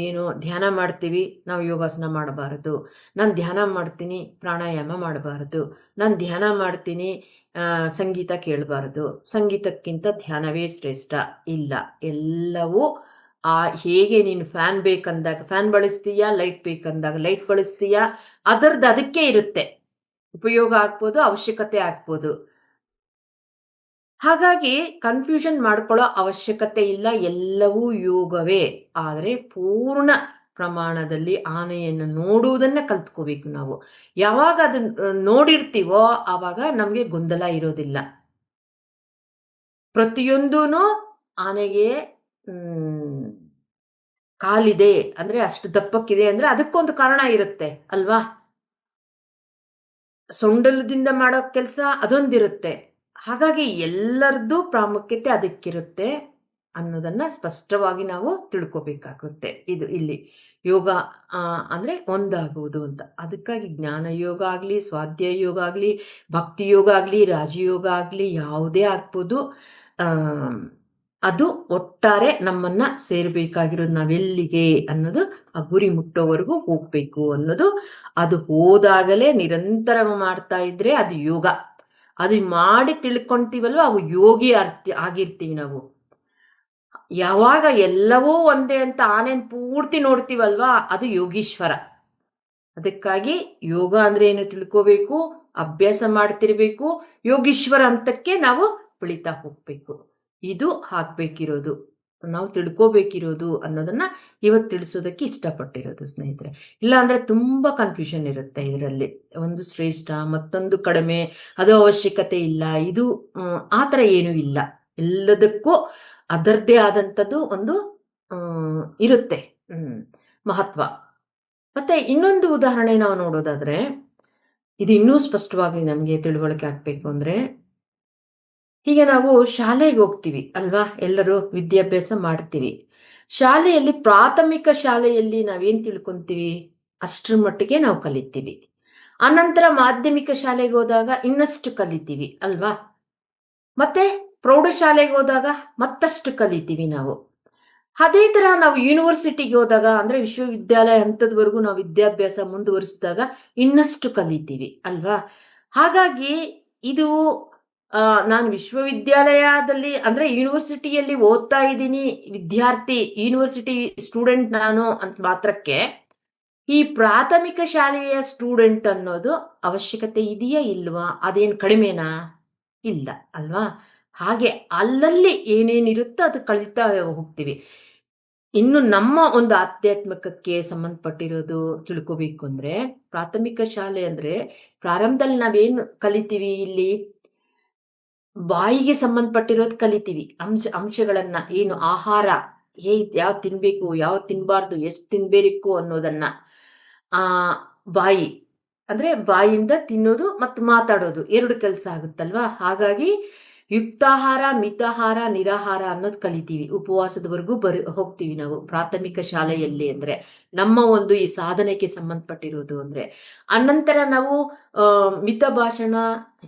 ಏನೋ ಧ್ಯಾನ ಮಾಡ್ತೀವಿ, ನಾವು ಯೋಗಾಸನ ಮಾಡಬಾರದು. ನಾನು ಧ್ಯಾನ ಮಾಡ್ತೀನಿ, ಪ್ರಾಣಾಯಾಮ ಮಾಡಬಾರದು. ನಾನು ಧ್ಯಾನ ಮಾಡ್ತೀನಿ, ಸಂಗೀತ ಕೇಳಬಾರದು. ಸಂಗೀತಕ್ಕಿಂತ ಧ್ಯಾನವೇ ಶ್ರೇಷ್ಠ. ಇಲ್ಲ. ಎಲ್ಲವೂ ಹೇಗೆ ನೀನು ಫ್ಯಾನ್ ಬೇಕಂದಾಗ ಫ್ಯಾನ್ ಬಳಸ್ತೀಯಾ, ಲೈಟ್ ಬೇಕಂದಾಗ ಲೈಟ್ ಬಳಸ್ತೀಯಾ, ಅದರದ್ದು ಅದಕ್ಕೆ ಇರುತ್ತೆ. ಉಪಯೋಗ ಆಗ್ಬೋದು, ಅವಶ್ಯಕತೆ ಆಗ್ಬೋದು. ಹಾಗಾಗಿ ಕನ್ಫ್ಯೂಷನ್ ಮಾಡ್ಕೊಳ್ಳೋ ಅವಶ್ಯಕತೆ ಇಲ್ಲ. ಎಲ್ಲವೂ ಯೋಗವೇ. ಆದರೆ ಪೂರ್ಣ ಪ್ರಮಾಣದಲ್ಲಿ ಆನೆಯನ್ನು ನೋಡುವುದನ್ನ ಕಲ್ತ್ಕೋಬೇಕು ನಾವು. ಯಾವಾಗ ಅದನ್ನ ನೋಡಿರ್ತೀವೋ ಆವಾಗ ನಮಗೆ ಗೊಂದಲ ಇರೋದಿಲ್ಲ. ಪ್ರತಿಯೊಂದೂನು ಆನೆಗೆ ಕಾಲಿದೆ ಅಂದ್ರೆ ಅಷ್ಟು ದಪ್ಪಕ್ಕಿದೆ ಅಂದ್ರೆ ಅದಕ್ಕೊಂದು ಕಾರಣ ಇರುತ್ತೆ ಅಲ್ವಾ? ಸೊಂಡಲದಿಂದ ಮಾಡೋ ಕೆಲಸ ಅದೊಂದಿರುತ್ತೆ. ಹಾಗಾಗಿ ಎಲ್ಲರದ್ದು ಪ್ರಾಮುಖ್ಯತೆ ಅದಕ್ಕಿರುತ್ತೆ ಅನ್ನೋದನ್ನ ಸ್ಪಷ್ಟವಾಗಿ ನಾವು ತಿಳ್ಕೋಬೇಕಾಗುತ್ತೆ. ಇದು ಇಲ್ಲಿ ಯೋಗ ಅಂದ್ರೆ ಒಂದಾಗುವುದು ಅಂತ. ಅದಕ್ಕಾಗಿ ಜ್ಞಾನ ಯೋಗ ಆಗಲಿ, ಸ್ವಾಧ್ಯಾಯ ಯೋಗ ಆಗಲಿ, ಭಕ್ತಿ ಯೋಗ ಆಗಲಿ, ರಾಜಯೋಗ ಆಗಲಿ ಯಾವುದೇ ಆಗ್ಬೋದು. ಅದು ಒಟ್ಟಾರೆ ನಮ್ಮನ್ನ ಸೇರ್ಬೇಕಾಗಿರೋದು ನಾವೆಲ್ಲಿಗೆ ಅನ್ನೋದು, ಆ ಗುರಿ ಮುಟ್ಟೋವರೆಗೂ ಹೋಗ್ಬೇಕು ಅನ್ನೋದು. ಅದು ಹೋದಾಗಲೇ ನಿರಂತರ ಮಾಡ್ತಾ ಇದ್ರೆ ಅದು ಯೋಗ. ಅದು ಮಾಡಿ ತಿಳ್ಕೊಂತೀವಲ್ವ ಅವು ಯೋಗಿ ಆಗಿರ್ತೀವಿ ನಾವು. ಯಾವಾಗ ಎಲ್ಲವೂ ಒಂದೇ ಅಂತ ಆನೆನ್ ಪೂರ್ತಿ ನೋಡ್ತೀವಲ್ವಾ ಅದು ಯೋಗೀಶ್ವರ. ಅದಕ್ಕಾಗಿ ಯೋಗ ಅಂದ್ರೆ ಏನು ತಿಳ್ಕೋಬೇಕು, ಅಭ್ಯಾಸ ಮಾಡ್ತಿರ್ಬೇಕು, ಯೋಗೀಶ್ವರ ಹಂತಕ್ಕೆ ನಾವು ಬೆಳಿತಾ ಹೋಗ್ಬೇಕು. ಇದು ಆಗ್ಬೇಕಿರೋದು, ನಾವು ತಿಳ್ಕೋಬೇಕಿರೋದು ಅನ್ನೋದನ್ನ ಇವತ್ತು ತಿಳಿಸೋದಕ್ಕೆ ಇಷ್ಟಪಟ್ಟಿರೋದು ಸ್ನೇಹಿತರೆ. ಇಲ್ಲ ಅಂದ್ರೆ ತುಂಬಾ ಕನ್ಫ್ಯೂಷನ್ ಇರುತ್ತೆ ಇದರಲ್ಲಿ. ಒಂದು ಶ್ರೇಷ್ಠ, ಮತ್ತೊಂದು ಕಡಿಮೆ, ಅದು ಅವಶ್ಯಕತೆ ಇಲ್ಲ, ಇದು ಆ ಥರ ಏನೂ ಇಲ್ಲ. ಎಲ್ಲದಕ್ಕೂ ಅದರದ್ದೇ ಆದಂಥದ್ದು ಒಂದು ಇರುತ್ತೆ ಮಹತ್ವ. ಮತ್ತೆ ಇನ್ನೊಂದು ಉದಾಹರಣೆ ನಾವು ನೋಡೋದಾದ್ರೆ, ಇದು ಇನ್ನೂ ಸ್ಪಷ್ಟವಾಗಿ ನಮಗೆ ತಿಳುವಳಿಕೆ ಆಗ್ಬೇಕು ಅಂದ್ರೆ, ಹೀಗೆ ನಾವು ಶಾಲೆಗೆ ಹೋಗ್ತೀವಿ ಅಲ್ವಾ? ಎಲ್ಲರೂ ವಿದ್ಯಾಭ್ಯಾಸ ಮಾಡ್ತೀವಿ. ಶಾಲೆಯಲ್ಲಿ ಪ್ರಾಥಮಿಕ ಶಾಲೆಯಲ್ಲಿ ನಾವೇನ್ ತಿಳ್ಕೊಂತೀವಿ? ಅಷ್ಟರ ಮಟ್ಟಿಗೆ ನಾವು ಕಲಿತೀವಿ. ಅನಂತರ ಮಾಧ್ಯಮಿಕ ಶಾಲೆಗೆ ಹೋದಾಗ ಇನ್ನಷ್ಟು ಕಲಿತೀವಿ ಅಲ್ವಾ? ಮತ್ತೆ ಪ್ರೌಢಶಾಲೆಗೆ ಹೋದಾಗ ಮತ್ತಷ್ಟು ಕಲಿತೀವಿ ನಾವು. ಅದೇ ತರ ನಾವು ಯೂನಿವರ್ಸಿಟಿಗೆ ಹೋದಾಗ ಅಂದ್ರೆ ವಿಶ್ವವಿದ್ಯಾಲಯ ಹಂತದವರೆಗೂ ನಾವು ವಿದ್ಯಾಭ್ಯಾಸ ಮುಂದುವರಿಸಿದಾಗ ಇನ್ನಷ್ಟು ಕಲಿತೀವಿ ಅಲ್ವಾ? ಹಾಗಾಗಿ ಇದು ನಾನು ವಿಶ್ವವಿದ್ಯಾಲಯದಲ್ಲಿ ಅಂದ್ರೆ ಯೂನಿವರ್ಸಿಟಿಯಲ್ಲಿ ಓದ್ತಾ ಇದ್ದೀನಿ, ವಿದ್ಯಾರ್ಥಿ, ಯೂನಿವರ್ಸಿಟಿ ಸ್ಟೂಡೆಂಟ್ ನಾನು ಅಂತ ಮಾತ್ರಕ್ಕೆ ಈ ಪ್ರಾಥಮಿಕ ಶಾಲೆಯ ಸ್ಟೂಡೆಂಟ್ ಅನ್ನೋದು ಅವಶ್ಯಕತೆ ಇದೆಯಾ ಇಲ್ವಾ? ಅದೇನು ಕಡಿಮೆನಾ? ಇಲ್ಲ ಅಲ್ವಾ? ಹಾಗೆ ಅಲ್ಲಲ್ಲಿ ಏನೇನಿರುತ್ತೋ ಅದು ಕಲಿತಾ ಹೋಗ್ತೀವಿ. ಇನ್ನು ನಮ್ಮ ಒಂದು ಆಧ್ಯಾತ್ಮಿಕಕ್ಕೆ ಸಂಬಂಧಪಟ್ಟಿರೋದು ತಿಳ್ಕೋಬೇಕು ಅಂದ್ರೆ, ಪ್ರಾಥಮಿಕ ಶಾಲೆ ಅಂದ್ರೆ ಪ್ರಾರಂಭದಲ್ಲಿ ನಾವೇನು ಕಲಿತೀವಿ ಇಲ್ಲಿ? ಬಾಯಿಗೆ ಸಂಬಂಧಪಟ್ಟಿರೋದು ಕಲಿತೀವಿ. ಅಂಶಗಳನ್ನ ಏನು ಆಹಾರ, ಯಾವ್ದು ತಿನ್ಬೇಕು, ಯಾವ್ದು ತಿನ್ಬಾರ್ದು, ಎಷ್ಟು ತಿನ್ಬೇಕು ಅನ್ನೋದನ್ನ. ಆ ಬಾಯಿ ಅಂದ್ರೆ ಬಾಯಿಂದ ತಿನ್ನೋದು ಮತ್ತು ಮಾತಾಡೋದು 2 ಕೆಲಸ ಆಗುತ್ತಲ್ವಾ? ಹಾಗಾಗಿ ಯುಕ್ತಾಹಾರ, ಮಿತಾಹಾರ, ನಿರಾಹಾರ ಅನ್ನೋದು ಕಲಿತೀವಿ. ಉಪವಾಸದವರೆಗೂ ಹೋಗ್ತೀವಿ ನಾವು ಪ್ರಾಥಮಿಕ ಶಾಲೆಯಲ್ಲಿ ಅಂದ್ರೆ. ನಮ್ಮ ಒಂದು ಈ ಸಾಧನೆಗೆ ಸಂಬಂಧಪಟ್ಟಿರೋದು ಅಂದ್ರೆ. ಅನಂತರ ನಾವು ಮಿತ ಭಾಷಣ,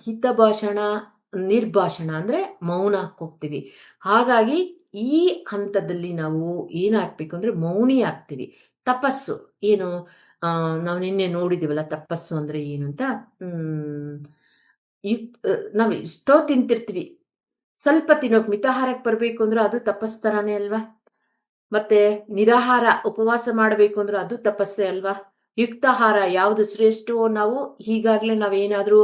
ಹಿತ ಭಾಷಣ, ನಿರ್ಭಾಷಣ ಅಂದ್ರೆ ಮೌನ ಹೋಗ್ತೀವಿ. ಹಾಗಾಗಿ ಈ ಹಂತದಲ್ಲಿ ನಾವು ಏನಾಗ್ಬೇಕು ಅಂದ್ರೆ ಮೌನಿ ಆಗ್ತೀವಿ. ತಪಸ್ಸು ಏನು, ನಾವು ನಿನ್ನೆ ನೋಡಿದೀವಲ್ಲ ತಪಸ್ಸು ಅಂದ್ರೆ ಏನು ಅಂತ. ನಾವು ಎಷ್ಟೋ ತಿಂತಿರ್ತೀವಿ. ಸ್ವಲ್ಪ ತಿನ್ನೋಕ್ ಮಿತಾಹಾರಕ್ಕೆ ಬರ್ಬೇಕು ಅಂದ್ರೆ ಅದು ತಪಸ್ತರಾನೇ ಅಲ್ವಾ? ಮತ್ತೆ ನಿರಾಹಾರ ಉಪವಾಸ ಮಾಡಬೇಕು ಅಂದ್ರೆ ಅದು ತಪಸ್ಸೆ ಅಲ್ವಾ? ಯುಕ್ತಾಹಾರ ಯಾವುದು ಶ್ರೇಷ್ಠವೋ ನಾವು ಈಗಾಗ್ಲೇ ನಾವೇನಾದ್ರೂ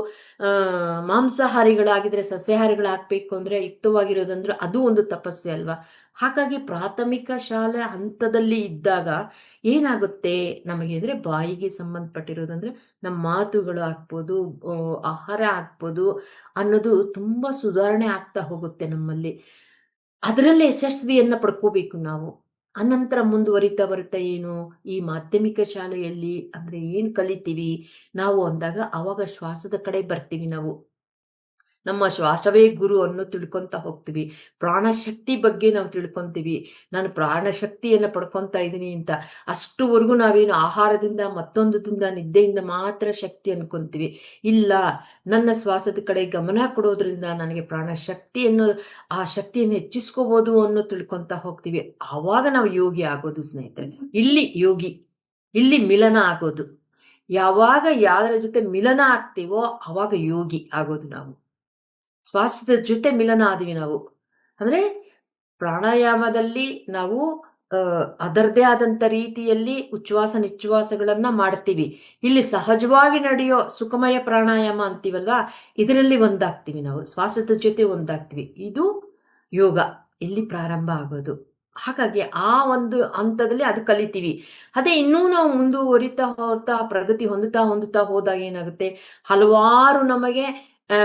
ಮಾಂಸಾಹಾರಿಗಳಾಗಿದ್ರೆ ಸಸ್ಯಾಹಾರಿಗಳಾಗ್ಬೇಕು ಅಂದ್ರೆ ಯುಕ್ತವಾಗಿರೋದಂದ್ರೆ ಅದು ಒಂದು ತಪಸ್ಸೆ ಅಲ್ವಾ? ಹಾಗಾಗಿ ಪ್ರಾಥಮಿಕ ಶಾಲೆ ಹಂತದಲ್ಲಿ ಇದ್ದಾಗ ಏನಾಗುತ್ತೆ ನಮಗೆ ಅಂದ್ರೆ ಬಾಯಿಗೆ ಸಂಬಂಧಪಟ್ಟಿರೋದಂದ್ರೆ ನಮ್ಮ ಮಾತುಗಳು ಆಗ್ಬೋದು, ಆಹಾರ ಆಗ್ಬೋದು ಅನ್ನೋದು ತುಂಬಾ ಸುಧಾರಣೆ ಆಗ್ತಾ ಹೋಗುತ್ತೆ ನಮ್ಮಲ್ಲಿ. ಅದರಲ್ಲೇ ಯಶಸ್ವಿಯನ್ನ ಪಡ್ಕೋಬೇಕು ನಾವು. ಅನಂತರ ಮುಂದುವರಿತಾ ಬರುತ್ತಾ ಏನು, ಈ ಮಾಧ್ಯಮಿಕ ಶಾಲೆಯಲ್ಲಿ ಅಂದ್ರೆ ಏನ್ ಕಲಿತೀವಿ ನಾವು ಅಂದಾಗ ಅವಾಗ ಶ್ವಾಸದ ಕಡೆ ಬರ್ತೀವಿ ನಾವು. ನಮ್ಮ ಶ್ವಾಸವೇ ಗುರು ಅನ್ನೋ ತಿಳ್ಕೊಂತ ಹೋಗ್ತೀವಿ. ಪ್ರಾಣಶಕ್ತಿ ಬಗ್ಗೆ ನಾವು ತಿಳ್ಕೊಂತೀವಿ. ನಾನು ಪ್ರಾಣಶಕ್ತಿಯನ್ನ ಪಡ್ಕೊಂತಾ ಇದ್ದೀನಿ ಅಂತ. ಅಷ್ಟುವರೆಗೂ ನಾವೇನು ಆಹಾರದಿಂದ ಮತ್ತೊಂದದಿಂದ ನಿದ್ದೆಯಿಂದ ಮಾತ್ರ ಶಕ್ತಿ ಅನ್ಕೊಂತೀವಿ. ಇಲ್ಲ, ನನ್ನ ಶ್ವಾಸದ ಕಡೆ ಗಮನ ಕೊಡೋದ್ರಿಂದ ನನಗೆ ಪ್ರಾಣಶಕ್ತಿಯನ್ನು ಆ ಶಕ್ತಿಯನ್ನು ಹೆಚ್ಚಿಸ್ಕೋಬಹುದು ಅನ್ನೋ ತಿಳ್ಕೊಂತ ಹೋಗ್ತೀವಿ. ಆವಾಗ ನಾವು ಯೋಗಿ ಆಗೋದು ಸ್ನೇಹಿತರೆ. ಇಲ್ಲಿ ಯೋಗಿ, ಇಲ್ಲಿ ಮಿಲನ ಆಗೋದು. ಯಾವಾಗ ಯಾರ ಜೊತೆ ಮಿಲನ ಆಗ್ತೀವೋ ಅವಾಗ ಯೋಗಿ ಆಗೋದು ನಾವು. ಶ್ವಾಸದ ಜೊತೆ ಮಿಲನ ಆದ್ವಿ ನಾವು. ಅಂದ್ರೆ ಪ್ರಾಣಾಯಾಮದಲ್ಲಿ ನಾವು ಅದರದೇ ಆದಂತ ರೀತಿಯಲ್ಲಿ ಉಚ್ಛ್ವಾಸ ನಿಶ್ವಾಸಗಳನ್ನ ಮಾಡ್ತೀವಿ. ಇಲ್ಲಿ ಸಹಜವಾಗಿ ನಡೆಯೋ ಸುಖಮಯ ಪ್ರಾಣಾಯಾಮ ಅಂತೀವಲ್ವಾ, ಇದರಲ್ಲಿ ಒಂದಾಗ್ತೀವಿ ನಾವು. ಶ್ವಾಸದ ಜೊತೆ ಒಂದಾಗ್ತೀವಿ. ಇದು ಯೋಗ ಇಲ್ಲಿ ಪ್ರಾರಂಭ ಆಗೋದು. ಹಾಗಾಗಿ ಆ ಒಂದು ಹಂತದಲ್ಲಿ ಅದು ಕಲಿತೀವಿ. ಅದೇ ಇನ್ನೂ ನಾವು ಮುಂದುವರಿತಾ ಹೋಗ್ತಾ ಪ್ರಗತಿ ಹೊಂದುತ್ತಾ ಹೋದಾಗ ಏನಾಗುತ್ತೆ, ಹಲವಾರು ನಮಗೆ ಆ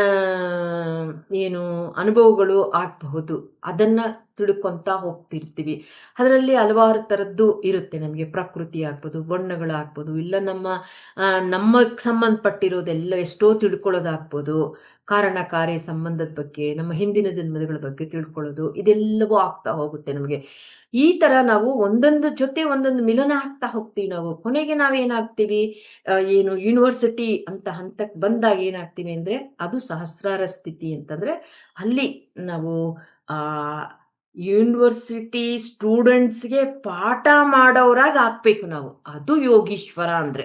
ಏನು ಅನುಭವಗಳು ಆಗಬಹುದು. ಅದನ್ನ ತಿಳ್ಕೊಂತ ಹೋಗ್ತಿರ್ತೀವಿ. ಅದರಲ್ಲಿ ಹಲವಾರು ಥರದ್ದು ಇರುತ್ತೆ. ನಮಗೆ ಪ್ರಕೃತಿ ಆಗ್ಬೋದು, ಬಣ್ಣಗಳಾಗ್ಬೋದು, ಇಲ್ಲ ನಮ್ಮಗ್ ಸಂಬಂಧಪಟ್ಟಿರೋದೆಲ್ಲ ಎಷ್ಟೋ ತಿಳ್ಕೊಳ್ಳೋದಾಗ್ಬೋದು. ಕಾರಣ ಕಾರ್ಯ ಸಂಬಂಧದ ಬಗ್ಗೆ, ನಮ್ಮ ಹಿಂದಿನ ಜನ್ಮಗಳ ಬಗ್ಗೆ ತಿಳ್ಕೊಳ್ಳೋದು, ಇದೆಲ್ಲವೂ ಆಗ್ತಾ ಹೋಗುತ್ತೆ ನಮಗೆ. ಈ ತರ ನಾವು ಒಂದೊಂದು ಜೊತೆ ಒಂದೊಂದು ಮಿಲನ ಆಗ್ತಾ ಹೋಗ್ತೀವಿ ನಾವು. ಕೊನೆಗೆ ನಾವೇನಾಗ್ತೀವಿ, ಏನು ಯೂನಿವರ್ಸಿಟಿ ಅಂತ ಹಂತಕ್ಕೆ ಬಂದಾಗ ಏನಾಗ್ತೀವಿ ಅಂದ್ರೆ ಅದು ಸಹಸ್ರಾರ ಸ್ಥಿತಿ ಅಂತಂದ್ರೆ ಅಲ್ಲಿ ನಾವು ಆ ಯೂನಿವರ್ಸಿಟಿ ಸ್ಟೂಡೆಂಟ್ಸ್ಗೆ ಪಾಠ ಮಾಡೋರಾಗ ಆಗ್ಬೇಕು ನಾವು. ಅದು ಯೋಗೀಶ್ವರ ಅಂದ್ರೆ.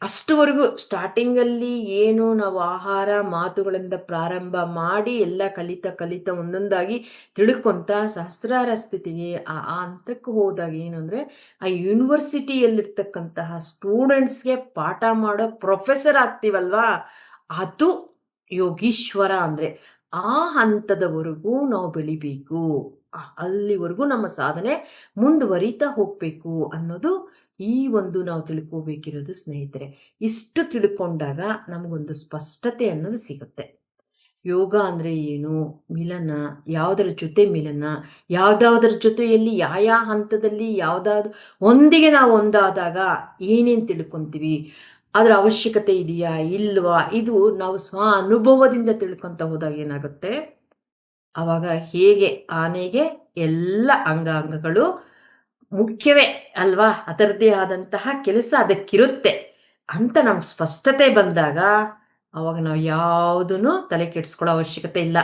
ಅಷ್ಟುವರೆಗೂ ಸ್ಟಾರ್ಟಿಂಗಲ್ಲಿ ಏನು ನಾವು ಆಹಾರ ಮಾತುಗಳಿಂದ ಪ್ರಾರಂಭ ಮಾಡಿ ಎಲ್ಲ ಕಲಿತಾ ಒಂದೊಂದಾಗಿ ತಿಳ್ಕೊಂತ ಸಹಸ್ರಾರ ಸ್ಥಿತಿಗೆ ಆ ಹಂತಕ್ಕೆ ಹೋದಾಗ ಏನು ಅಂದರೆ ಆ ಯೂನಿವರ್ಸಿಟಿಯಲ್ಲಿರ್ತಕ್ಕಂತಹ ಸ್ಟೂಡೆಂಟ್ಸ್ಗೆ ಪಾಠ ಮಾಡೋ ಪ್ರೊಫೆಸರ್ ಆಗ್ತೀವಲ್ವಾ, ಅದು ಯೋಗೀಶ್ವರ ಅಂದರೆ. ಆ ಹಂತದವರೆಗೂ ನಾವು ಬೆಳಿಬೇಕು. ಅಲ್ಲಿವರೆಗೂ ನಮ್ಮ ಸಾಧನೆ ಮುಂದುವರಿತಾ ಹೋಗ್ಬೇಕು ಅನ್ನೋದು ಈ ಒಂದು ನಾವು ತಿಳ್ಕೋಬೇಕಿರೋದು ಸ್ನೇಹಿತರೆ. ಇಷ್ಟು ತಿಳ್ಕೊಂಡಾಗ ನಮಗೊಂದು ಸ್ಪಷ್ಟತೆ ಅನ್ನೋದು ಸಿಗುತ್ತೆ. ಯೋಗ ಅಂದ್ರೆ ಏನು, ಮಿಲನ, ಯಾವುದರ ಜೊತೆ ಮಿಲನ, ಯಾವ್ದಾವ್ದರ ಜೊತೆಯಲ್ಲಿ ಯಾವ ಹಂತದಲ್ಲಿ ಯಾವ್ದಾದ್ರು ಒಂದಿಗೆ ನಾವು ಒಂದಾದಾಗ ಏನೇನು ತಿಳ್ಕೊಂತೀವಿ, ಅದರ ಅವಶ್ಯಕತೆ ಇದೆಯಾ ಇಲ್ವಾ, ಇದು ನಾವು ಸ್ವ ಅನುಭವದಿಂದ ತಿಳ್ಕೊಂತ ಹೋದಾಗ ಏನಾಗುತ್ತೆ, ಅವಾಗ ಹೇಗೆ ಆನೆಗೆ ಎಲ್ಲ ಅಂಗಾಂಗಗಳು ಮುಖ್ಯವೇ ಅಲ್ವಾ, ಅದರದ್ದೇ ಆದಂತಹ ಕೆಲಸ ಅದಕ್ಕಿರುತ್ತೆ ಅಂತ ನಮ್ಗೆ ಸ್ಪಷ್ಟತೆ ಬಂದಾಗ ಅವಾಗ ನಾವು ಯಾವುದನ್ನು ತಲೆ ಕೆಡಿಸ್ಕೊಳ್ಳೋ ಅವಶ್ಯಕತೆ ಇಲ್ಲ.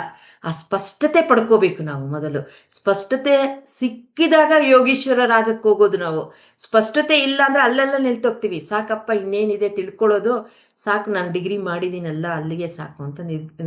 ಆ ಸ್ಪಷ್ಟತೆ ಪಡ್ಕೋಬೇಕು ನಾವು ಮೊದಲು. ಸ್ಪಷ್ಟತೆ ಸಿಕ್ಕಿದಾಗ ಯೋಗೀಶ್ವರರಾಗಕ್ಕೆ ಹೋಗೋದು ನಾವು. ಸ್ಪಷ್ಟತೆ ಇಲ್ಲ ಅಂದ್ರೆ ಅಲ್ಲೆಲ್ಲ ನಿಲ್ತೋಗ್ತೀವಿ. ಸಾಕಪ್ಪ ಇನ್ನೇನಿದೆ ತಿಳ್ಕೊಳ್ಳೋದು, ಸಾಕು ನಾನು ಡಿಗ್ರಿ ಮಾಡಿದ್ದೀನಲ್ಲ ಅಲ್ಲಿಗೆ ಸಾಕು ಅಂತ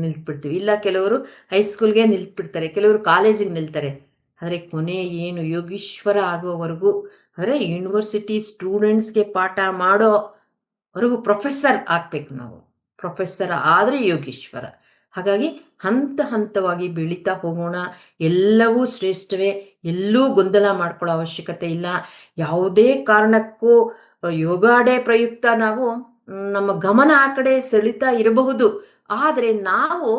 ನಿಲ್ತ್ಬಿಡ್ತೀವಿ. ಇಲ್ಲ ಕೆಲವರು ಹೈಸ್ಕೂಲ್ಗೆ ನಿಲ್ತ್ಬಿಡ್ತಾರೆ, ಕೆಲವರು ಕಾಲೇಜಿಗೆ ನಿಲ್ತಾರೆ. ಆದರೆ ಕೊನೆ ಏನು ಯೋಗೀಶ್ವರ ಆಗೋವರೆಗೂ, ಅಂದರೆ ಯೂನಿವರ್ಸಿಟಿ ಸ್ಟೂಡೆಂಟ್ಸ್ಗೆ ಪಾಠ ಮಾಡೋವರೆಗೂ ಪ್ರೊಫೆಸರ್ ಆಗ್ಬೇಕು ನಾವು. ಪ್ರೊಫೆಸರ್ ಆದರೆ ಯೋಗೀಶ್ವರ. ಹಾಗಾಗಿ ಹಂತ ಹಂತವಾಗಿ ಬೆಳೀತಾ ಹೋಗೋಣ. ಎಲ್ಲವೂ ಶ್ರೇಷ್ಠವೇ, ಎಲ್ಲೂ ಗೊಂದಲ ಮಾಡ್ಕೊಳ್ಳೋ ಅವಶ್ಯಕತೆ ಇಲ್ಲ. ಯಾವುದೇ ಕಾರಣಕ್ಕೂ ಯೋಗ ಡೇ ಪ್ರಯುಕ್ತ ನಾವು ನಮ್ಮ ಗಮನ ಆ ಕಡೆ ಸೆಳೀತಾ ಇರಬಹುದು. ಆದರೆ ನಾವು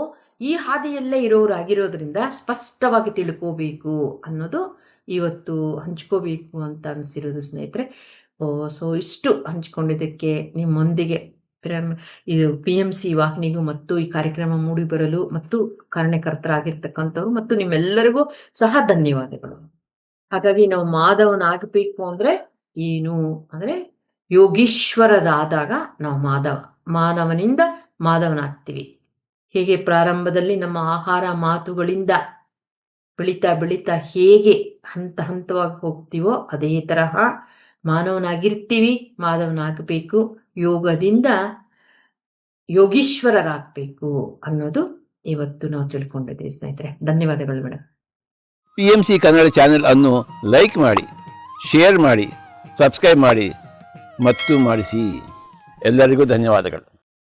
ಈ ಹಾದಿಯಲ್ಲೇ ಇರೋರಾಗಿರೋದ್ರಿಂದ ಸ್ಪಷ್ಟವಾಗಿ ತಿಳ್ಕೋಬೇಕು ಅನ್ನೋದು ಇವತ್ತು ಹಂಚ್ಕೋಬೇಕು ಅಂತ ಅನಿಸಿರೋದು ಸ್ನೇಹಿತರೆ. ಸೊ ಇಷ್ಟು ಹಂಚ್ಕೊಂಡಿದ್ದಕ್ಕೆ ನಿಮ್ಮೊಂದಿಗೆ ಇದು PMC ವಾಹಿನಿಗೂ ಮತ್ತು ಈ ಕಾರ್ಯಕ್ರಮ ಮೂಡಿ ಬರಲು ಮತ್ತು ಕಾರಣಕರ್ತರಾಗಿರ್ತಕ್ಕಂಥವ್ರು ಮತ್ತು ನಿಮ್ಮೆಲ್ಲರಿಗೂ ಸಹ ಧನ್ಯವಾದಗಳು. ಹಾಗಾಗಿ ನಾವು ಮಾಧವನಾಗಬೇಕು ಅಂದ್ರೆ ಏನು ಅಂದ್ರೆ ಯೋಗೀಶ್ವರರಾದಾಗ ನಾವು ಮಾನವನಿಂದ ಮಾಧವನಾಗ್ತೀವಿ. ಹೇಗೆ ಪ್ರಾರಂಭದಲ್ಲಿ ನಮ್ಮ ಆಹಾರ ಮಾತುಗಳಿಂದ ಬೆಳೀತಾ ಹೇಗೆ ಹಂತ ಹಂತವಾಗಿ ಹೋಗ್ತೀವೋ ಅದೇ ತರಹ ಮಾನವನಾಗಿರ್ತೀವಿ. ಮಾಧವನಾಗಬೇಕು, ಯೋಗದಿಂದ ಯೋಗೀಶ್ವರರಾಗಬೇಕು ಅನ್ನೋದು ಇವತ್ತು ನಾವು ತಿಳ್ಕೊಂಡಿದ್ದೀವಿ ಸ್ನೇಹಿತರೆ. ಧನ್ಯವಾದಗಳು ಮೇಡಮ್. PMC ಕನ್ನಡ ಚಾನೆಲ್ ಅನ್ನು ಲೈಕ್ ಮಾಡಿ, ಶೇರ್ ಮಾಡಿ, ಸಬ್ಸ್ಕ್ರೈಬ್ ಮಾಡಿ ಮತ್ತು ಮಾಡಿಸಿ. ಎಲ್ಲರಿಗೂ ಧನ್ಯವಾದಗಳು.